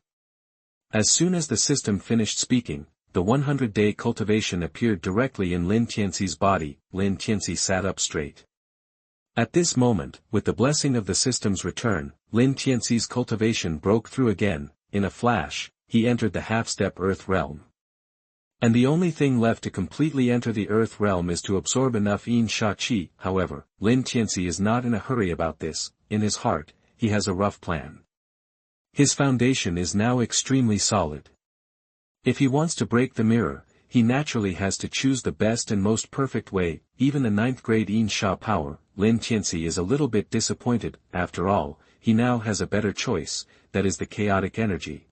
As soon as the system finished speaking, the 100-day cultivation appeared directly in Lin Tianci's body. Lin Tianci sat up straight. At this moment, with the blessing of the system's return, Lin Tianci's cultivation broke through again. In a flash, he entered the half-step Earth realm. And the only thing left to completely enter the Earth realm is to absorb enough Yin Sha Qi. However, Lin Tianci is not in a hurry about this. In his heart, he has a rough plan. His foundation is now extremely solid. If he wants to break the mirror, he naturally has to choose the best and most perfect way. Even the 9th grade Yin Sha power. Lin Tianci is a little bit disappointed. After all, he now has a better choice, that is the chaotic energy.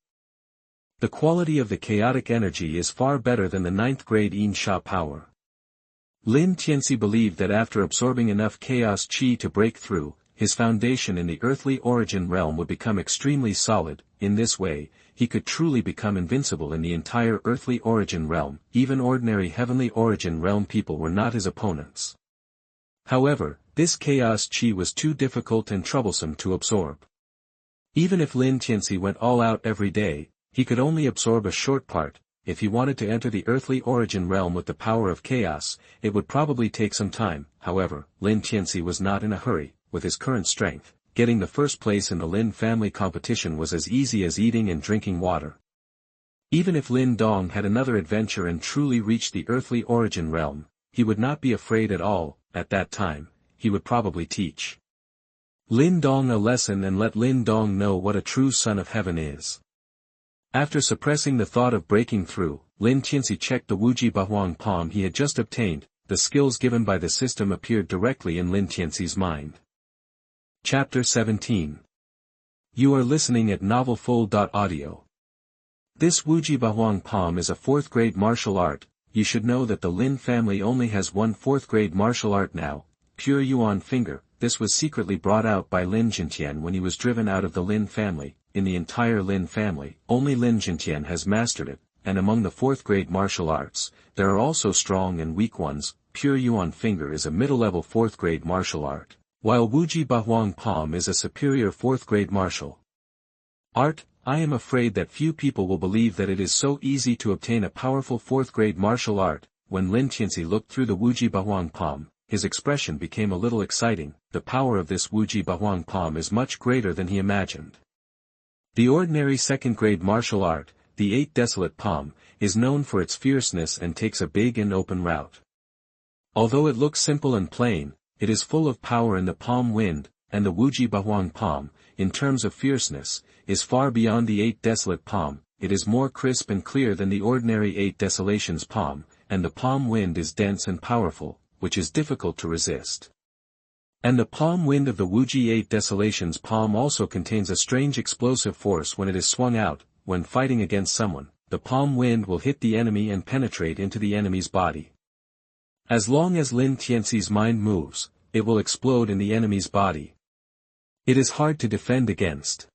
The quality of the chaotic energy is far better than the 9th grade Yin Sha power. Lin Tianci believed that after absorbing enough chaos qi to break through, his foundation in the earthly origin realm would become extremely solid. In this way, he could truly become invincible in the entire earthly origin realm. Even ordinary heavenly origin realm people were not his opponents. However, this chaos qi was too difficult and troublesome to absorb. Even if Lin Tianci went all out every day, he could only absorb a short part. If he wanted to enter the earthly origin realm with the power of chaos, it would probably take some time. However, Lin Tianci was not in a hurry. With his current strength, getting the first place in the Lin family competition was as easy as eating and drinking water. Even if Lin Dong had another adventure and truly reached the earthly origin realm, he would not be afraid at all. At that time, he would probably teach Lin Dong a lesson and let Lin Dong know what a true son of heaven is. After suppressing the thought of breaking through, Lin Tianci checked the Wuji Bahuang palm he had just obtained. The skills given by the system appeared directly in Lin Tianci's mind. Chapter 17. You are listening at novelfull.audio. This Wuji Bahuang palm is a 4th grade martial art. You should know that the Lin family only has one 4th grade martial art now, Pure Yuan Finger. This was secretly brought out by Lin Jintian when he was driven out of the Lin family. In the entire Lin family, only Lin Jintian has mastered it, and among the 4th grade martial arts, there are also strong and weak ones. Pure Yuan Finger is a middle-level 4th grade martial art, while Wuji Bahuang palm is a superior 4th grade martial art. I am afraid that few people will believe that it is so easy to obtain a powerful 4th grade martial art. When Lin Tianci looked through the Wuji Bahuang palm, his expression became a little exciting. The power of this Wuji Bahuang palm is much greater than he imagined. The ordinary 2nd grade martial art, the 8 desolate palm, is known for its fierceness and takes a big and open route. Although it looks simple and plain, it is full of power in the palm wind, and the Wuji Bahuang palm, in terms of fierceness, is far beyond the 8 desolate palm. It is more crisp and clear than the ordinary 8 desolations palm, and the palm wind is dense and powerful, which is difficult to resist. And the palm wind of the Wuji 8 desolations palm also contains a strange explosive force when it is swung out. When fighting against someone, the palm wind will hit the enemy and penetrate into the enemy's body. As long as Lin Tianci's mind moves, it will explode in the enemy's body. It is hard to defend against.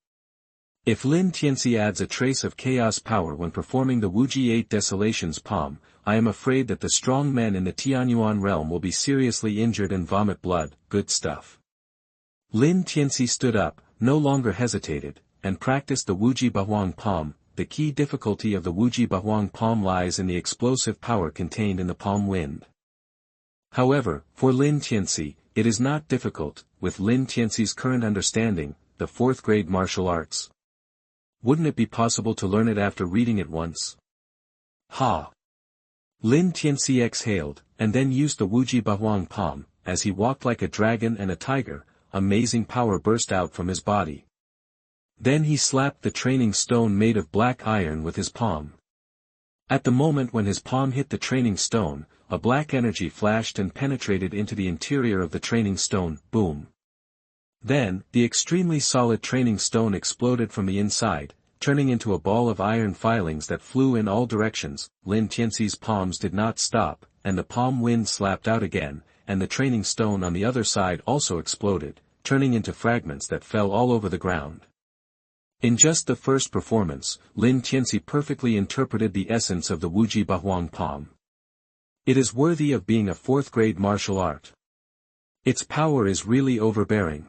If Lin Tianci adds a trace of chaos power when performing the Wuji 8 desolations palm, I am afraid that the strong men in the Tianyuan realm will be seriously injured and vomit blood. Good stuff. Lin Tianci stood up, no longer hesitated, and practiced the Wuji Bahuang palm. The key difficulty of the Wuji Bahuang palm lies in the explosive power contained in the palm wind. However, for Lin Tianci, it is not difficult. With Lin Tianci's current understanding, the 4th grade martial arts. Wouldn't it be possible to learn it after reading it once? Ha! Lin Tianci exhaled, and then used the Wuji Bahuang palm. As he walked like a dragon and a tiger, amazing power burst out from his body. Then he slapped the training stone made of black iron with his palm. At the moment when his palm hit the training stone, a black energy flashed and penetrated into the interior of the training stone. Boom! Then, the extremely solid training stone exploded from the inside, turning into a ball of iron filings that flew in all directions. Lin Tianci's palms did not stop, and the palm wind slapped out again, and the training stone on the other side also exploded, turning into fragments that fell all over the ground. In just the first performance, Lin Tianci perfectly interpreted the essence of the Wuji Bahuang palm. It is worthy of being a 4th grade martial art. Its power is really overbearing.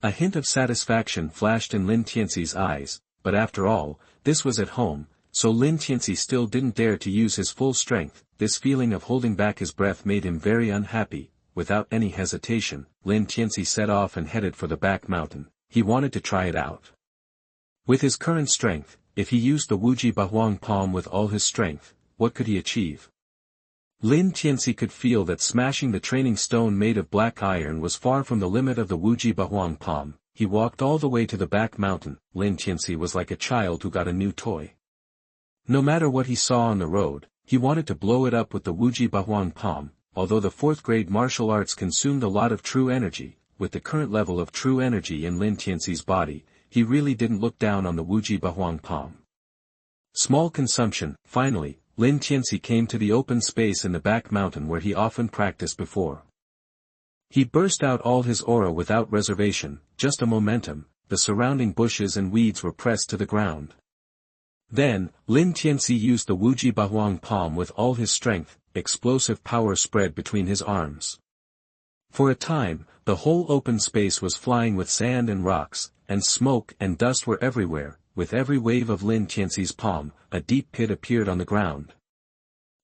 A hint of satisfaction flashed in Lin Tianci's eyes, but after all, this was at home, so Lin Tianci still didn't dare to use his full strength. This feeling of holding back his breath made him very unhappy. Without any hesitation, Lin Tianci set off and headed for the back mountain. He wanted to try it out. With his current strength, if he used the Wuji Bahuang palm with all his strength, what could he achieve? Lin Tianci could feel that smashing the training stone made of black iron was far from the limit of the Wuji Bahuang palm. He walked all the way to the back mountain. Lin Tianci was like a child who got a new toy. No matter what he saw on the road, he wanted to blow it up with the Wuji Bahuang palm. Although the 4th grade martial arts consumed a lot of true energy, with the current level of true energy in Lin Tianci's body, he really didn't look down on the Wuji Bahuang palm. Small consumption. Finally, Lin Tianci came to the open space in the back mountain where he often practiced before. He burst out all his aura without reservation, just a momentum. The surrounding bushes and weeds were pressed to the ground. Then, Lin Tianci used the Wuji Bahuang palm with all his strength. Explosive power spread between his arms. For a time, the whole open space was flying with sand and rocks, and smoke and dust were everywhere. With every wave of Lin Tianci's palm, a deep pit appeared on the ground.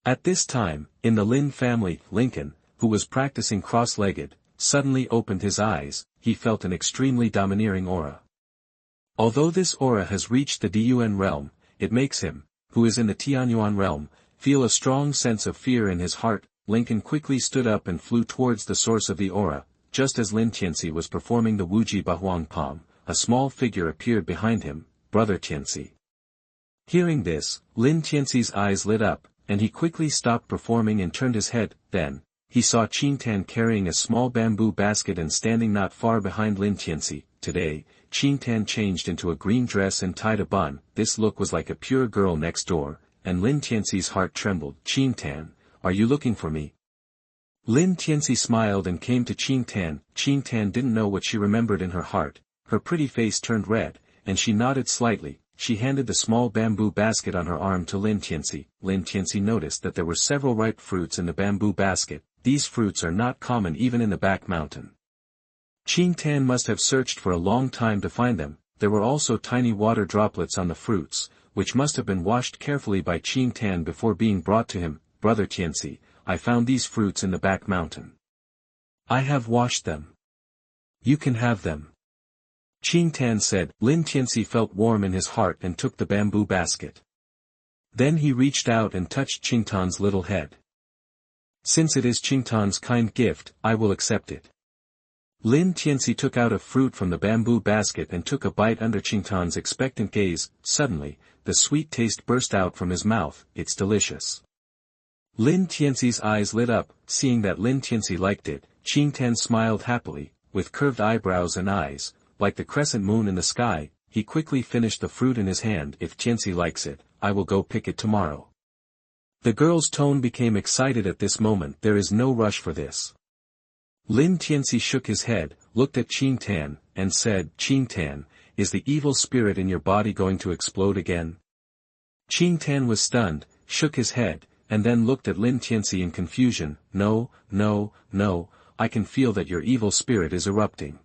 At this time, in the Lin family, Lincoln, who was practicing cross-legged, suddenly opened his eyes. He felt an extremely domineering aura. Although this aura has reached the Diyuan realm, it makes him, who is in the Tianyuan realm, feel a strong sense of fear in his heart. Lincoln quickly stood up and flew towards the source of the aura. Just as Lin Tianci was performing the Wuji Bahuang palm, a small figure appeared behind him, Brother Tianci. Hearing this, Lin Tianci's eyes lit up, and he quickly stopped performing and turned his head. Then, he saw Qingtan carrying a small bamboo basket and standing not far behind Lin Tianci. Today, Qingtan changed into a green dress and tied a bun. This look was like a pure girl next door. And Lin Tianci's heart trembled. Qingtan, are you looking for me? Lin Tianci smiled and came to Qingtan. Qingtan didn't know what she remembered in her heart. Her pretty face turned red, and she nodded slightly. She handed the small bamboo basket on her arm to Lin Tianci. Lin Tianci noticed that there were several ripe fruits in the bamboo basket. These fruits are not common even in the back mountain. Qingtan must have searched for a long time to find them. There were also tiny water droplets on the fruits, which must have been washed carefully by Qingtan before being brought to him. Brother Tianci, I found these fruits in the back mountain. I have washed them. You can have them. Qingtan said. Lin Tianci felt warm in his heart and took the bamboo basket. Then he reached out and touched Qingtan's little head. Since it is Qingtan's kind gift, I will accept it. Lin Tianci took out a fruit from the bamboo basket and took a bite under Qingtan's expectant gaze. Suddenly, the sweet taste burst out from his mouth. It's delicious. Lin Tianci's eyes lit up. Seeing that Lin Tianci liked it, Qingtan smiled happily, with curved eyebrows and eyes, like the crescent moon in the sky. He quickly finished the fruit in his hand. If Tianci likes it, I will go pick it tomorrow. The girl's tone became excited at this moment. There is no rush for this. Lin Tianci shook his head, looked at Qingtan, and said, Qingtan, is the evil spirit in your body going to explode again? Qingtan was stunned, shook his head, and then looked at Lin Tianci in confusion. No, no, no, I can feel that your evil spirit is erupting.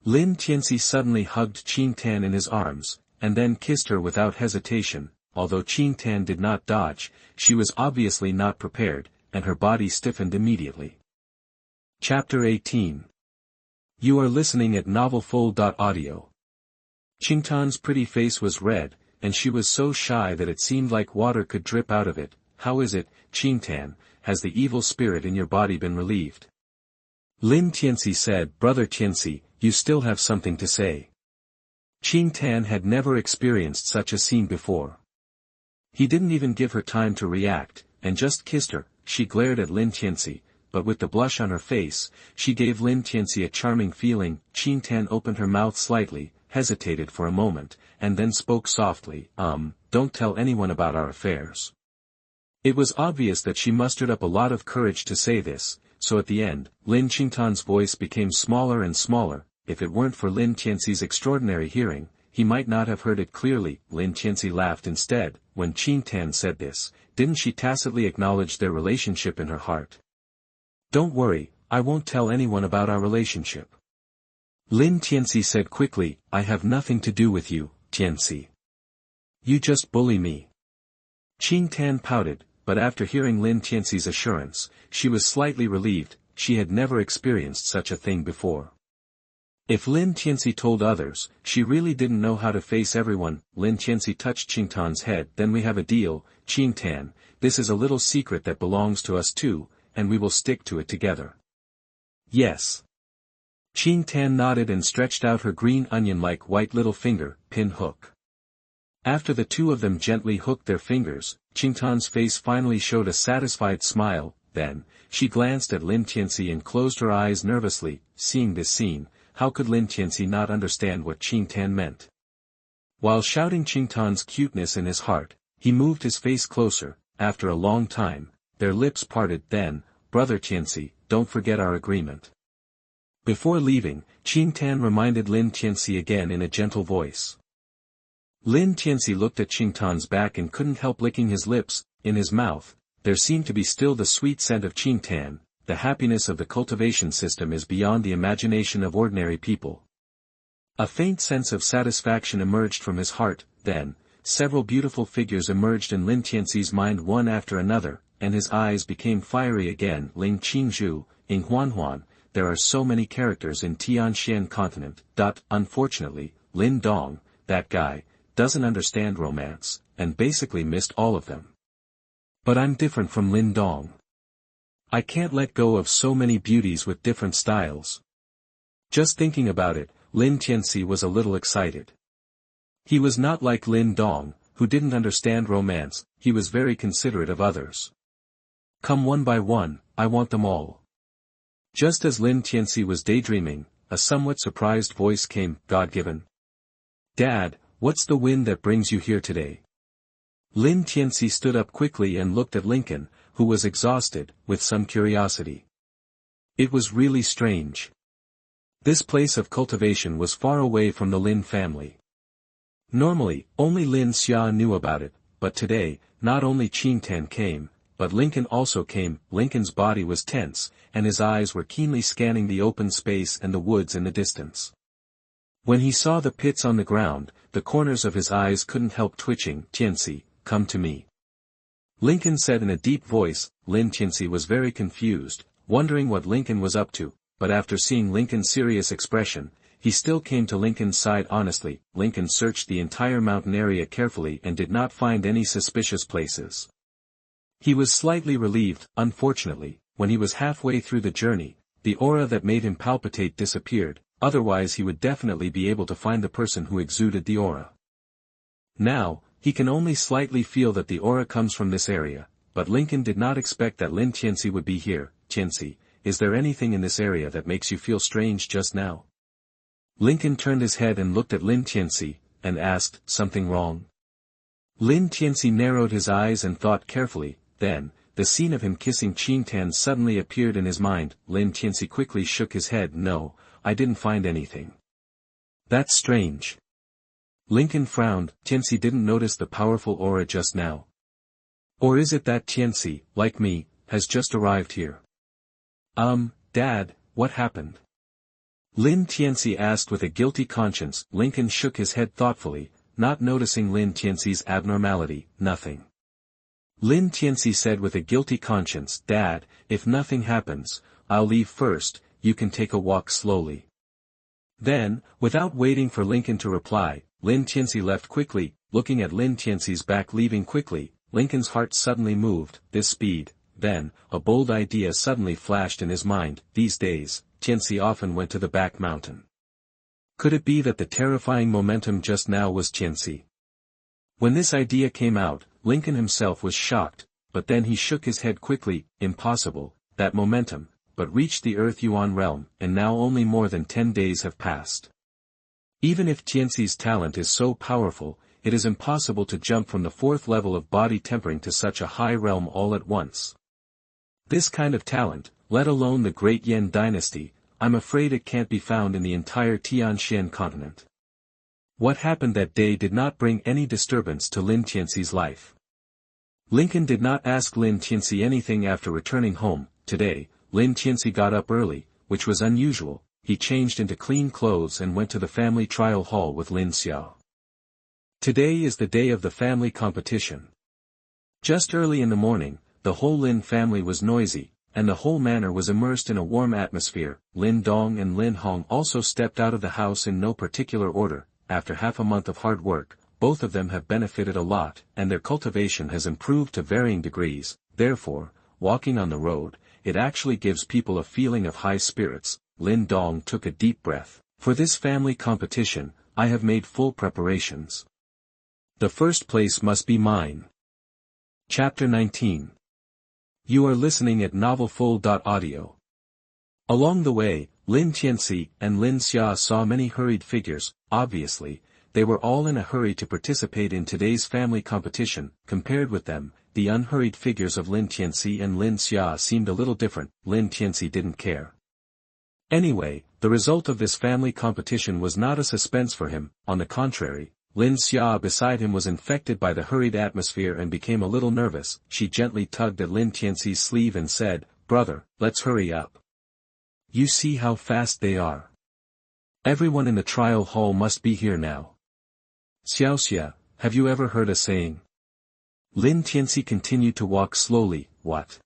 Lin Tianci suddenly hugged Qingtan in his arms, and then kissed her without hesitation. Although Qingtan did not dodge, she was obviously not prepared, and her body stiffened immediately. Chapter 18. You are listening at novelfull.audio. Qingtan's pretty face was red, and she was so shy that it seemed like water could drip out of it. How is it, Qingtan, has the evil spirit in your body been relieved? Lin Tianci said. Brother Tianci, you still have something to say. Qingtan had never experienced such a scene before. He didn't even give her time to react, and just kissed her. She glared at Lin Tianci, but with the blush on her face, she gave Lin Tianci a charming feeling. Qingtan opened her mouth slightly, hesitated for a moment, and then spoke softly. Don't tell anyone about our affairs. It was obvious that she mustered up a lot of courage to say this, so at the end, Lin Qingtan's voice became smaller and smaller. If it weren't for Lin Tianci's extraordinary hearing, he might not have heard it clearly. Lin Tianci laughed instead. When Qingtan said this, didn't she tacitly acknowledge their relationship in her heart? Don't worry, I won't tell anyone about our relationship. Lin Tianci said quickly. I have nothing to do with you, Tianci. You just bully me. Qing Tan pouted, but after hearing Lin Tianci's assurance, she was slightly relieved. She had never experienced such a thing before. If Lin Tianci told others, she really didn't know how to face everyone. Lin Tianci touched Qing Tan's head. Then we have a deal, Qing Tan. This is a little secret that belongs to us too, and we will stick to it together. Yes. Qing Tan nodded and stretched out her green onion-like white little finger, pin hook. After the two of them gently hooked their fingers, Qing Tan's face finally showed a satisfied smile. Then, she glanced at Lin Tianci and closed her eyes nervously. Seeing this scene, how could Lin Tianci not understand what Qing Tan meant? While shouting Qing Tan's cuteness in his heart, he moved his face closer. After a long time, their lips parted. Then, Brother Tianci, don't forget our agreement. Before leaving, Qing Tan reminded Lin Tianci again in a gentle voice. Lin Tianci looked at Qing Tan's back and couldn't help licking his lips. In his mouth, there seemed to be still the sweet scent of Qing Tan. The happiness of the cultivation system is beyond the imagination of ordinary people. A faint sense of satisfaction emerged from his heart. Then, several beautiful figures emerged in Lin Tianci's mind one after another, and his eyes became fiery again. Ling Qingzhu, Ing Huanhuan, there are so many characters in Tianxian continent. Unfortunately, Lin Dong, that guy, doesn't understand romance, and basically missed all of them. But I'm different from Lin Dong. I can't let go of so many beauties with different styles. Just thinking about it, Lin Tianci was a little excited. He was not like Lin Dong, who didn't understand romance. He was very considerate of others. Come one by one, I want them all. Just as Lin Tianci was daydreaming, a somewhat surprised voice came, God-given. Dad, what's the wind that brings you here today? Lin Tianci stood up quickly and looked at Lincoln, who was exhausted, with some curiosity. It was really strange. This place of cultivation was far away from the Lin family. Normally, only Lin Xia knew about it, but today, not only Qing Tan came, but Lincoln also came. Lincoln's body was tense, and his eyes were keenly scanning the open space and the woods in the distance. When he saw the pits on the ground, the corners of his eyes couldn't help twitching. Tianci, come to me. Lincoln said in a deep voice. Lin Tianci was very confused, wondering what Lincoln was up to, but after seeing Lincoln's serious expression, he still came to Lincoln's side honestly. Lincoln searched the entire mountain area carefully and did not find any suspicious places. He was slightly relieved. Unfortunately, when he was halfway through the journey, the aura that made him palpitate disappeared, otherwise he would definitely be able to find the person who exuded the aura. Now, he can only slightly feel that the aura comes from this area, but Lincoln did not expect that Lin Tianci would be here. Tianci, is there anything in this area that makes you feel strange just now? Lincoln turned his head and looked at Lin Tianci, and asked, something wrong? Lin Tianci narrowed his eyes and thought carefully. Then, the scene of him kissing Qing Tan suddenly appeared in his mind. Lin Tianci quickly shook his head. No, I didn't find anything. That's strange. Lincoln frowned. Tianci didn't notice the powerful aura just now. Or is it that Tianci, like me, has just arrived here? Dad, what happened? Lin Tianci asked with a guilty conscience. Lincoln shook his head thoughtfully, not noticing Lin Tianci's abnormality. Nothing. Lin Tianci said with a guilty conscience. Dad, if nothing happens, I'll leave first. You can take a walk slowly. Then, without waiting for Lincoln to reply, Lin Tianci left quickly. Looking at Lin Tianci's back leaving quickly, Lincoln's heart suddenly moved. This speed. Then, a bold idea suddenly flashed in his mind. These days, Tianci often went to the back mountain. Could it be that the terrifying momentum just now was Tianci? When this idea came out, Lincoln himself was shocked, but then he shook his head quickly. Impossible, that momentum, but reached the Earth Yuan realm, and now only more than 10 days have passed. Even if Tianci's talent is so powerful, it is impossible to jump from the 4th level of body tempering to such a high realm all at once. This kind of talent, let alone the great Yan dynasty, I'm afraid it can't be found in the entire Tianxian continent. What happened that day did not bring any disturbance to Lin Tianci's life. Lincoln did not ask Lin Tianci anything after returning home. Today, Lin Tianci got up early, which was unusual. He changed into clean clothes and went to the family trial hall with Lin Xiao. Today is the day of the family competition. Just early in the morning, the whole Lin family was noisy, and the whole manor was immersed in a warm atmosphere. Lin Dong and Lin Hong also stepped out of the house in no particular order. After half a month of hard work, both of them have benefited a lot, and their cultivation has improved to varying degrees. Therefore, walking on the road, it actually gives people a feeling of high spirits. Lin Dong took a deep breath. For this family competition, I have made full preparations. The first place must be mine. Chapter 19. You are listening at novelfull.audio. Along the way, Lin Tianci and Lin Xia saw many hurried figures. Obviously, they were all in a hurry to participate in today's family competition. Compared with them, the unhurried figures of Lin Tianci and Lin Xia seemed a little different. Lin Tianci didn't care. Anyway, the result of this family competition was not a suspense for him. On the contrary, Lin Xia beside him was infected by the hurried atmosphere and became a little nervous. She gently tugged at Lin Tianci's sleeve and said, "Brother, let's hurry up. You see how fast they are. Everyone in the trial hall must be here now." "Xiaoxia, have you ever heard a saying?" Lin Tianci continued to walk slowly. What?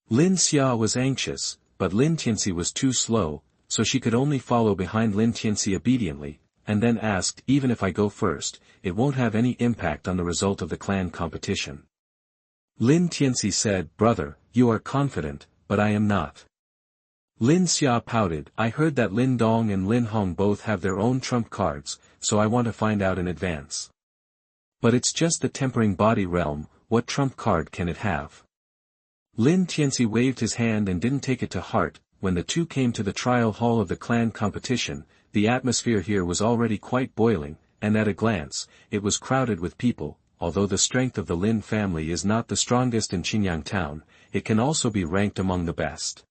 Lin Xia was anxious, but Lin Tianci was too slow, so she could only follow behind Lin Tianci obediently, and then asked, "Even if I go first, it won't have any impact on the result of the clan competition?" Lin Tianci said, "Brother, you are confident, but I am not." Lin Xia pouted, "I heard that Lin Dong and Lin Hong both have their own trump cards, so I want to find out in advance. But it's just the tempering body realm, what trump card can it have?" Lin Tianci waved his hand and didn't take it to heart. When the two came to the trial hall of the clan competition, the atmosphere here was already quite boiling, and at a glance, it was crowded with people. Although the strength of the Lin family is not the strongest in Qinyang town, it can also be ranked among the best.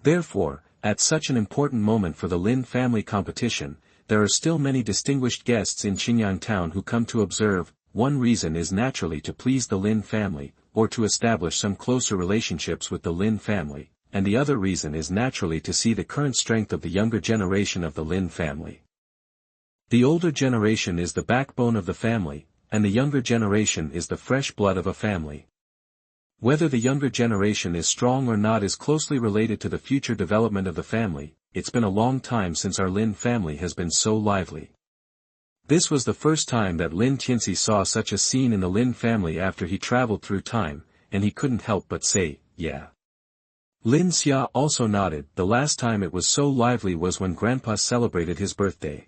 Therefore, at such an important moment for the Lin family competition, there are still many distinguished guests in Qinyang town who come to observe. One reason is naturally to please the Lin family, or to establish some closer relationships with the Lin family, and the other reason is naturally to see the current strength of the younger generation of the Lin family. The older generation is the backbone of the family, and the younger generation is the fresh blood of a family. Whether the younger generation is strong or not is closely related to the future development of the family. It's been a long time since our Lin family has been so lively. This was the first time that Lin Tianci saw such a scene in the Lin family after he traveled through time, and he couldn't help but say, "Yeah." Lin Xia also nodded. The last time it was so lively was when Grandpa celebrated his birthday.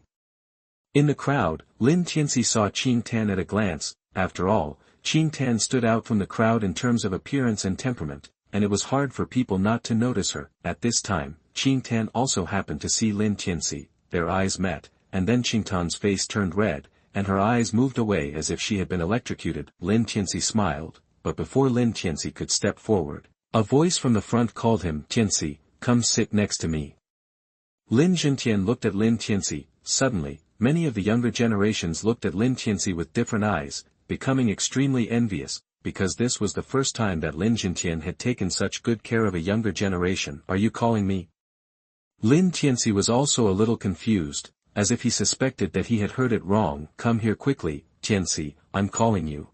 In the crowd, Lin Tianci saw Qing Tan at a glance. After all, Qing Tan stood out from the crowd in terms of appearance and temperament, and it was hard for people not to notice her. At this time, Qing Tan also happened to see Lin Tianci. Their eyes met, and then Qing Tan's face turned red, and her eyes moved away as if she had been electrocuted. Lin Tianci smiled, but before Lin Tianci could step forward, a voice from the front called him, "Tianci, come sit next to me." Lin Zhentian looked at Lin Tianci. Suddenly, many of the younger generations looked at Lin Tianci with different eyes, becoming extremely envious, because this was the first time that Lin Zhentian had taken such good care of a younger generation. "Are you calling me?" Lin Tianci was also a little confused, as if he suspected that he had heard it wrong. "Come here quickly, Tianci, I'm calling you."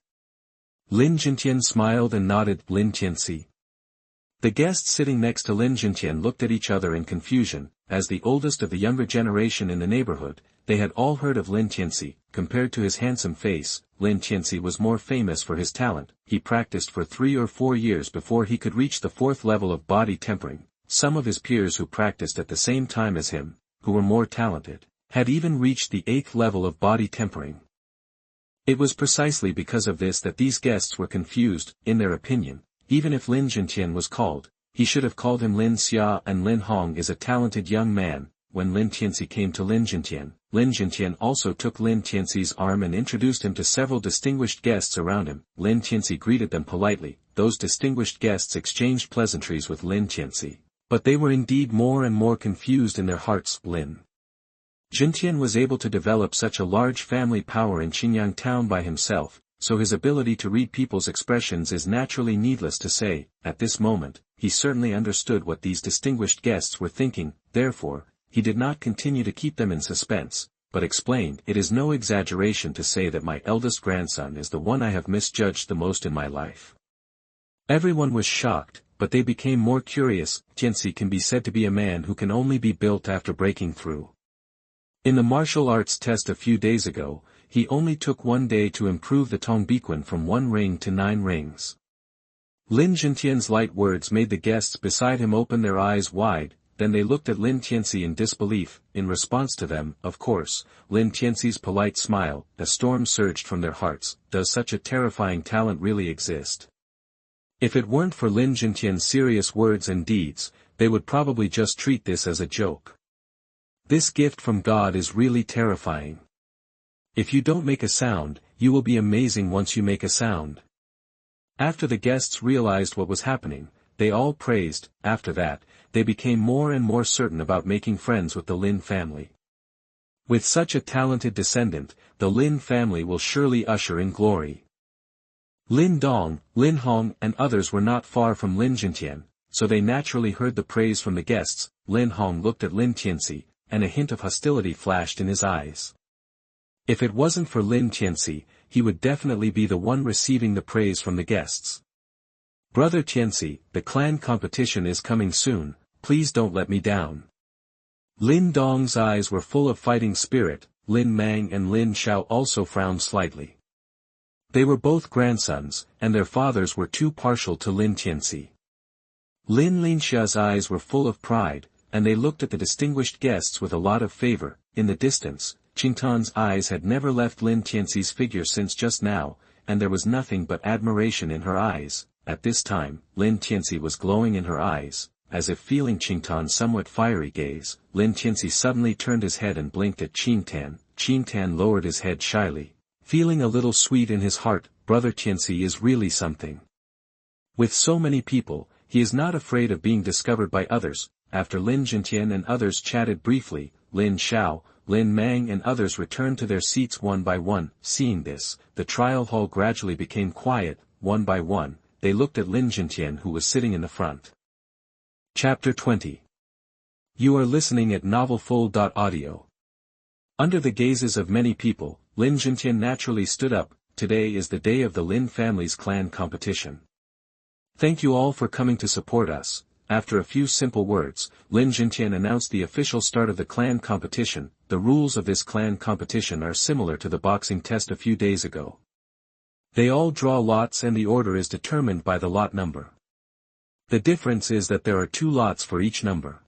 Lin Zhentian smiled and nodded. "Lin Tianci." The guests sitting next to Lin Zhentian looked at each other in confusion. As the oldest of the younger generation in the neighborhood, they had all heard of Lin Tianci. Compared to his handsome face, Lin Tianci was more famous for his talent. He practiced for 3 or 4 years before he could reach the 4th level of body tempering. Some of his peers who practiced at the same time as him, who were more talented, had even reached the 8th level of body tempering. It was precisely because of this that these guests were confused. In their opinion, even if Lin Zhentian was called, he should have called him Lin Xia, and Lin Hong is a talented young man. When Lin Tianci came to Lin Zhentian also took Lin Tianci's arm and introduced him to several distinguished guests around him. Lin Tianci greeted them politely. Those distinguished guests exchanged pleasantries with Lin Tianci, but they were indeed more and more confused in their hearts. Lin Zhentian was able to develop such a large family power in Qinyang town by himself, so his ability to read people's expressions is naturally needless to say. At this moment, he certainly understood what these distinguished guests were thinking. Therefore, he did not continue to keep them in suspense, but explained, "It is no exaggeration to say that my eldest grandson is the one I have misjudged the most in my life." Everyone was shocked, but they became more curious. Tianci can be said to be a man who can only be built after breaking through. In the martial arts test a few days ago, he only took 1 day to improve the Tongbiquan from 1 ring to 9 rings. Lin Tianci's light words made the guests beside him open their eyes wide, then they looked at Lin Tianci in disbelief. In response to them, of course, Lin Tianci's polite smile, a storm surged from their hearts. Does such a terrifying talent really exist? If it weren't for Lin Tianci's serious words and deeds, they would probably just treat this as a joke. This gift from God is really terrifying. If you don't make a sound, you will be amazing once you make a sound. After the guests realized what was happening, they all praised. After that, they became more and more certain about making friends with the Lin family. With such a talented descendant, the Lin family will surely usher in glory. Lin Dong, Lin Hong and others were not far from Lin Tianci, so they naturally heard the praise from the guests. Lin Hong looked at Lin Tianci, and a hint of hostility flashed in his eyes. If it wasn't for Lin Tianci, he would definitely be the one receiving the praise from the guests. "Brother Tianci, the clan competition is coming soon, please don't let me down." Lin Dong's eyes were full of fighting spirit. Lin Mang and Lin Xiao also frowned slightly. They were both grandsons, and their fathers were too partial to Lin Tianci. Lin Xiao's eyes were full of pride, and they looked at the distinguished guests with a lot of favor. In the distance, Qingtan's eyes had never left Lin Tianci's figure since just now, and there was nothing but admiration in her eyes. At this time, Lin Tianci was glowing in her eyes, as if feeling Qingtan's somewhat fiery gaze. Lin Tianci suddenly turned his head and blinked at Qingtan. Qingtan lowered his head shyly, feeling a little sweet in his heart. Brother Tianci is really something. With so many people, he is not afraid of being discovered by others. After Lin Tianci and others chatted briefly, Lin Xiao, Lin Mang and others returned to their seats one by one. Seeing this, the trial hall gradually became quiet. One by one, they looked at Lin Tianci who was sitting in the front. Chapter 20. You are listening at novelfull.audio. Under the gazes of many people, Lin Tianci naturally stood up. Today is the day of the Lin family's clan competition. Thank you all for coming to support us. After a few simple words, Lin Tianci announced the official start of the clan competition. The rules of this clan competition are similar to the boxing test a few days ago. They all draw lots and the order is determined by the lot number. The difference is that there are 2 lots for each number.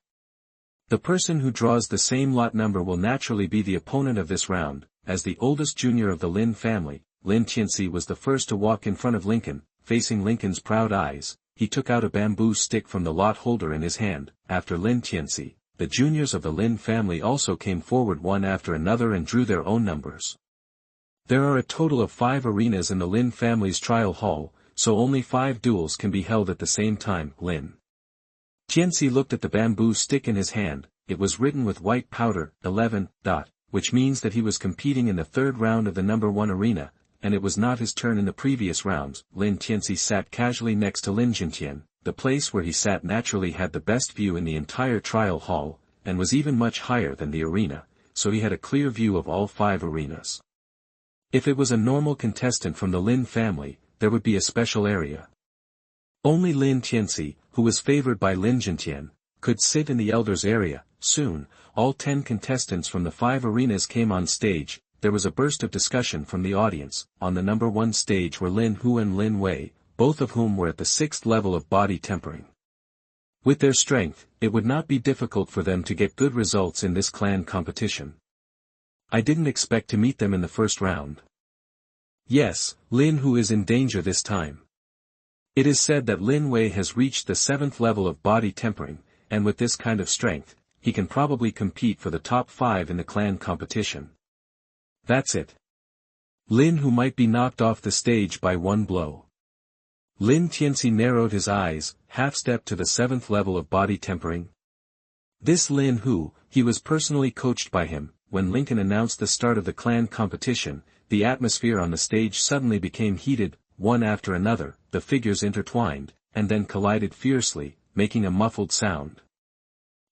The person who draws the same lot number will naturally be the opponent of this round. As the oldest junior of the Lin family, Lin Tianci was the first to walk in front of Lincoln. Facing Lincoln's proud eyes, he took out a bamboo stick from the lot holder in his hand. After Lin Tianci, the juniors of the Lin family also came forward one after another and drew their own numbers. There are a total of 5 arenas in the Lin family's trial hall, so only 5 duels can be held at the same time. Lin Tianci looked at the bamboo stick in his hand. It was written with white powder, 11, which means that he was competing in the 3rd round of the number 1 arena, and it was not his turn in the previous rounds. Lin Tianci sat casually next to Lin Tianci. The place where he sat naturally had the best view in the entire trial hall, and was even much higher than the arena, so he had a clear view of all 5 arenas. If it was a normal contestant from the Lin family, there would be a special area. Only Lin Tianci, who was favored by Lin Tianci, could sit in the elders area. Soon, all 10 contestants from the 5 arenas came on stage. There was a burst of discussion from the audience. On the number 1 stage were Lin Hu and Lin Wei, both of whom were at the 6th level of body tempering. With their strength, it would not be difficult for them to get good results in this clan competition. I didn't expect to meet them in the first round. Yes, Lin Hu is in danger this time. It is said that Lin Wei has reached the 7th level of body tempering, and with this kind of strength, he can probably compete for the top 5 in the clan competition. That's it. Lin Hu might be knocked off the stage by 1 blow. Lin Tianci narrowed his eyes, half-stepped to the 7th level of body tempering. This Lin Hu, he was personally coached by him. When Lincoln announced the start of the clan competition, the atmosphere on the stage suddenly became heated. One after another, the figures intertwined, and then collided fiercely, making a muffled sound.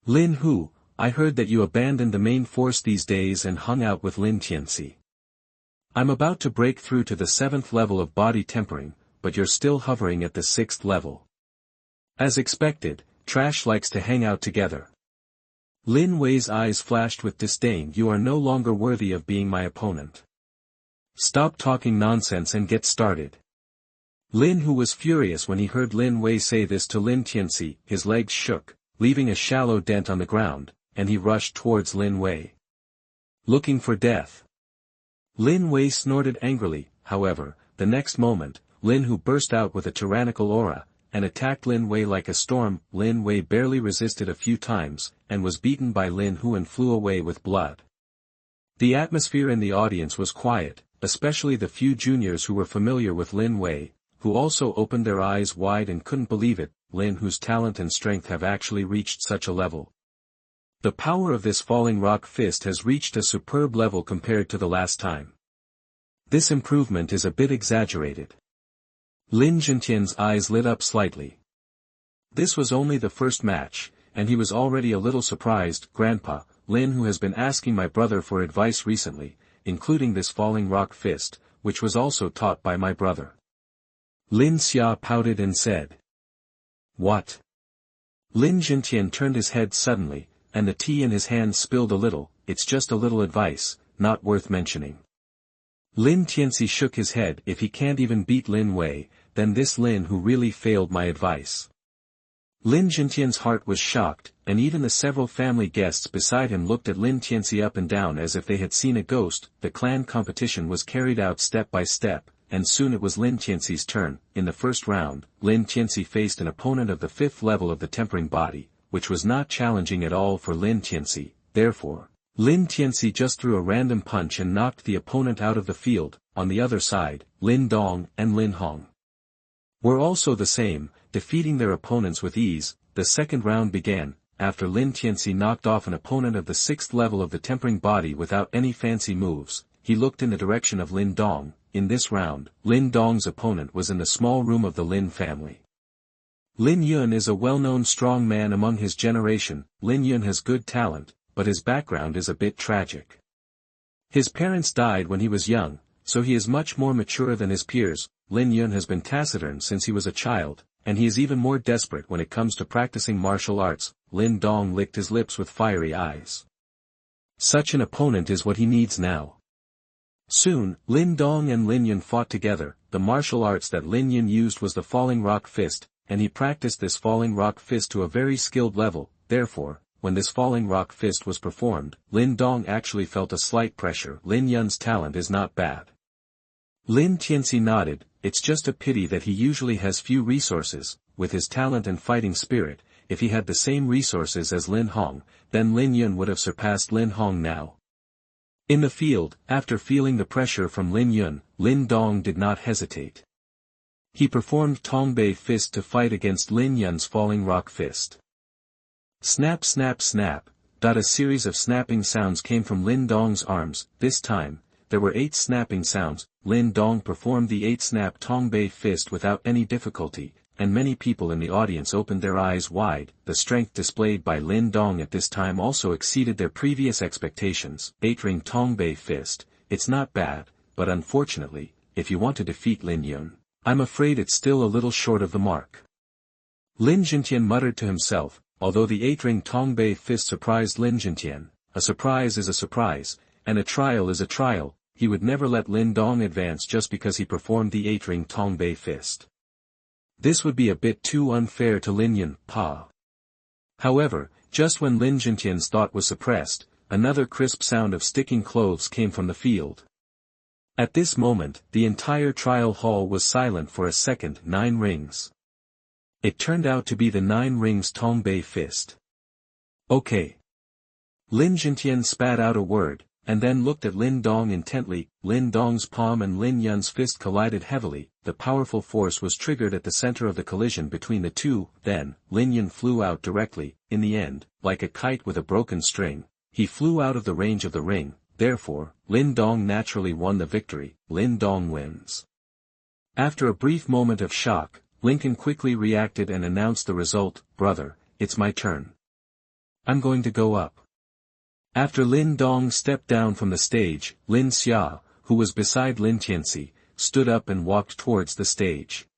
Lin Hu, I heard that you abandoned the main force these days and hung out with Lin Tianci. I'm about to break through to the 7th level of body tempering, but you're still hovering at the 6th level. As expected, trash likes to hang out together. Lin Wei's eyes flashed with disdain. You are no longer worthy of being my opponent. Stop talking nonsense and get started. Lin, who was furious when he heard Lin Wei say this to Lin Tianci, his legs shook, leaving a shallow dent on the ground, and he rushed towards Lin Wei. Looking for death. Lin Wei snorted angrily. However, the next moment, Lin Hu burst out with a tyrannical aura, and attacked Lin Wei like a storm. Lin Wei barely resisted a few times, and was beaten by Lin Hu and flew away with blood. The atmosphere in the audience was quiet, especially the few juniors who were familiar with Lin Wei, who also opened their eyes wide and couldn't believe it. Lin Hu's talent and strength have actually reached such a level. The power of this falling rock fist has reached a superb level compared to the last time. This improvement is a bit exaggerated. Lin Jintian's eyes lit up slightly. This was only the first match, and he was already a little surprised. Grandpa, Lin Hu has been asking my brother for advice recently, including this falling rock fist, which was also taught by my brother. Lin Xia pouted and said. What? Lin Jintian turned his head suddenly, and the tea in his hand spilled a little. It's just a little advice, not worth mentioning. Lin Tianci shook his head. If he can't even beat Lin Wei, then this Lin Hu really failed my advice. Lin Jintian's heart was shocked, and even the several family guests beside him looked at Lin Tianci up and down as if they had seen a ghost. The clan competition was carried out step by step, and soon it was Lin Tianci's turn. In the first round, Lin Tianci faced an opponent of the 5th level of the tempering body, which was not challenging at all for Lin Tianci. Therefore, Lin Tianci just threw a random punch and knocked the opponent out of the field. On the other side, Lin Dong and Lin Hong were also the same, defeating their opponents with ease. The second round began, after Lin Tianci knocked off an opponent of the 6th level of the tempering body without any fancy moves. He looked in the direction of Lin Dong. In this round, Lin Dong's opponent was in the small room of the Lin family. Lin Yun is a well-known strong man among his generation. Lin Yun has good talent, but his background is a bit tragic. His parents died when he was young, so he is much more mature than his peers. Lin Yun has been taciturn since he was a child, and he is even more desperate when it comes to practicing martial arts. Lin Dong licked his lips with fiery eyes. Such an opponent is what he needs now. Soon, Lin Dong and Lin Yun fought together. The martial arts that Lin Yun used was the falling rock fist, and he practiced this falling rock fist to a very skilled level. Therefore, when this falling rock fist was performed, Lin Dong actually felt a slight pressure. Lin Yun's talent is not bad. Lin Tianci nodded. It's just a pity that he usually has few resources. With his talent and fighting spirit, if he had the same resources as Lin Hong, then Lin Yun would have surpassed Lin Hong now. In the field, after feeling the pressure from Lin Yun, Lin Dong did not hesitate. He performed Tongbei fist to fight against Lin Yun's falling rock fist. Snap snap snap. A series of snapping sounds came from Lin Dong's arms. This time, there were 8 snapping sounds. Lin Dong performed the 8-snap Tongbei fist without any difficulty, and many people in the audience opened their eyes wide. The strength displayed by Lin Dong at this time also exceeded their previous expectations. 8-ring Tongbei fist. It's not bad, but unfortunately, if you want to defeat Lin Yun, I'm afraid it's still a little short of the mark. Lin Jintian muttered to himself. Although the 8-ring Tongbei fist surprised Lin Jintian, a surprise is a surprise, and a trial is a trial. He would never let Lin Dong advance just because he performed the 8-ring Tongbei fist. This would be a bit too unfair to Lin Yun, Pa. However, just when Lin Jintian's thought was suppressed, another crisp sound of sticking clothes came from the field. At this moment, the entire trial hall was silent for a second. 9 rings. It turned out to be the 9 rings Tongbei fist. Okay. Lin Jintian spat out a word, and then looked at Lin Dong intently. Lin Dong's palm and Lin Yun's fist collided heavily. The powerful force was triggered at the center of the collision between the two. Then, Lin Yun flew out directly. In the end, like a kite with a broken string, he flew out of the range of the ring. Therefore, Lin Dong naturally won the victory. Lin Dong wins. After a brief moment of shock, Lincoln quickly reacted and announced the result. Brother, it's my turn. I'm going to go up. After Lin Dong stepped down from the stage, Lin Xia, who was beside Lin Tianci, stood up and walked towards the stage.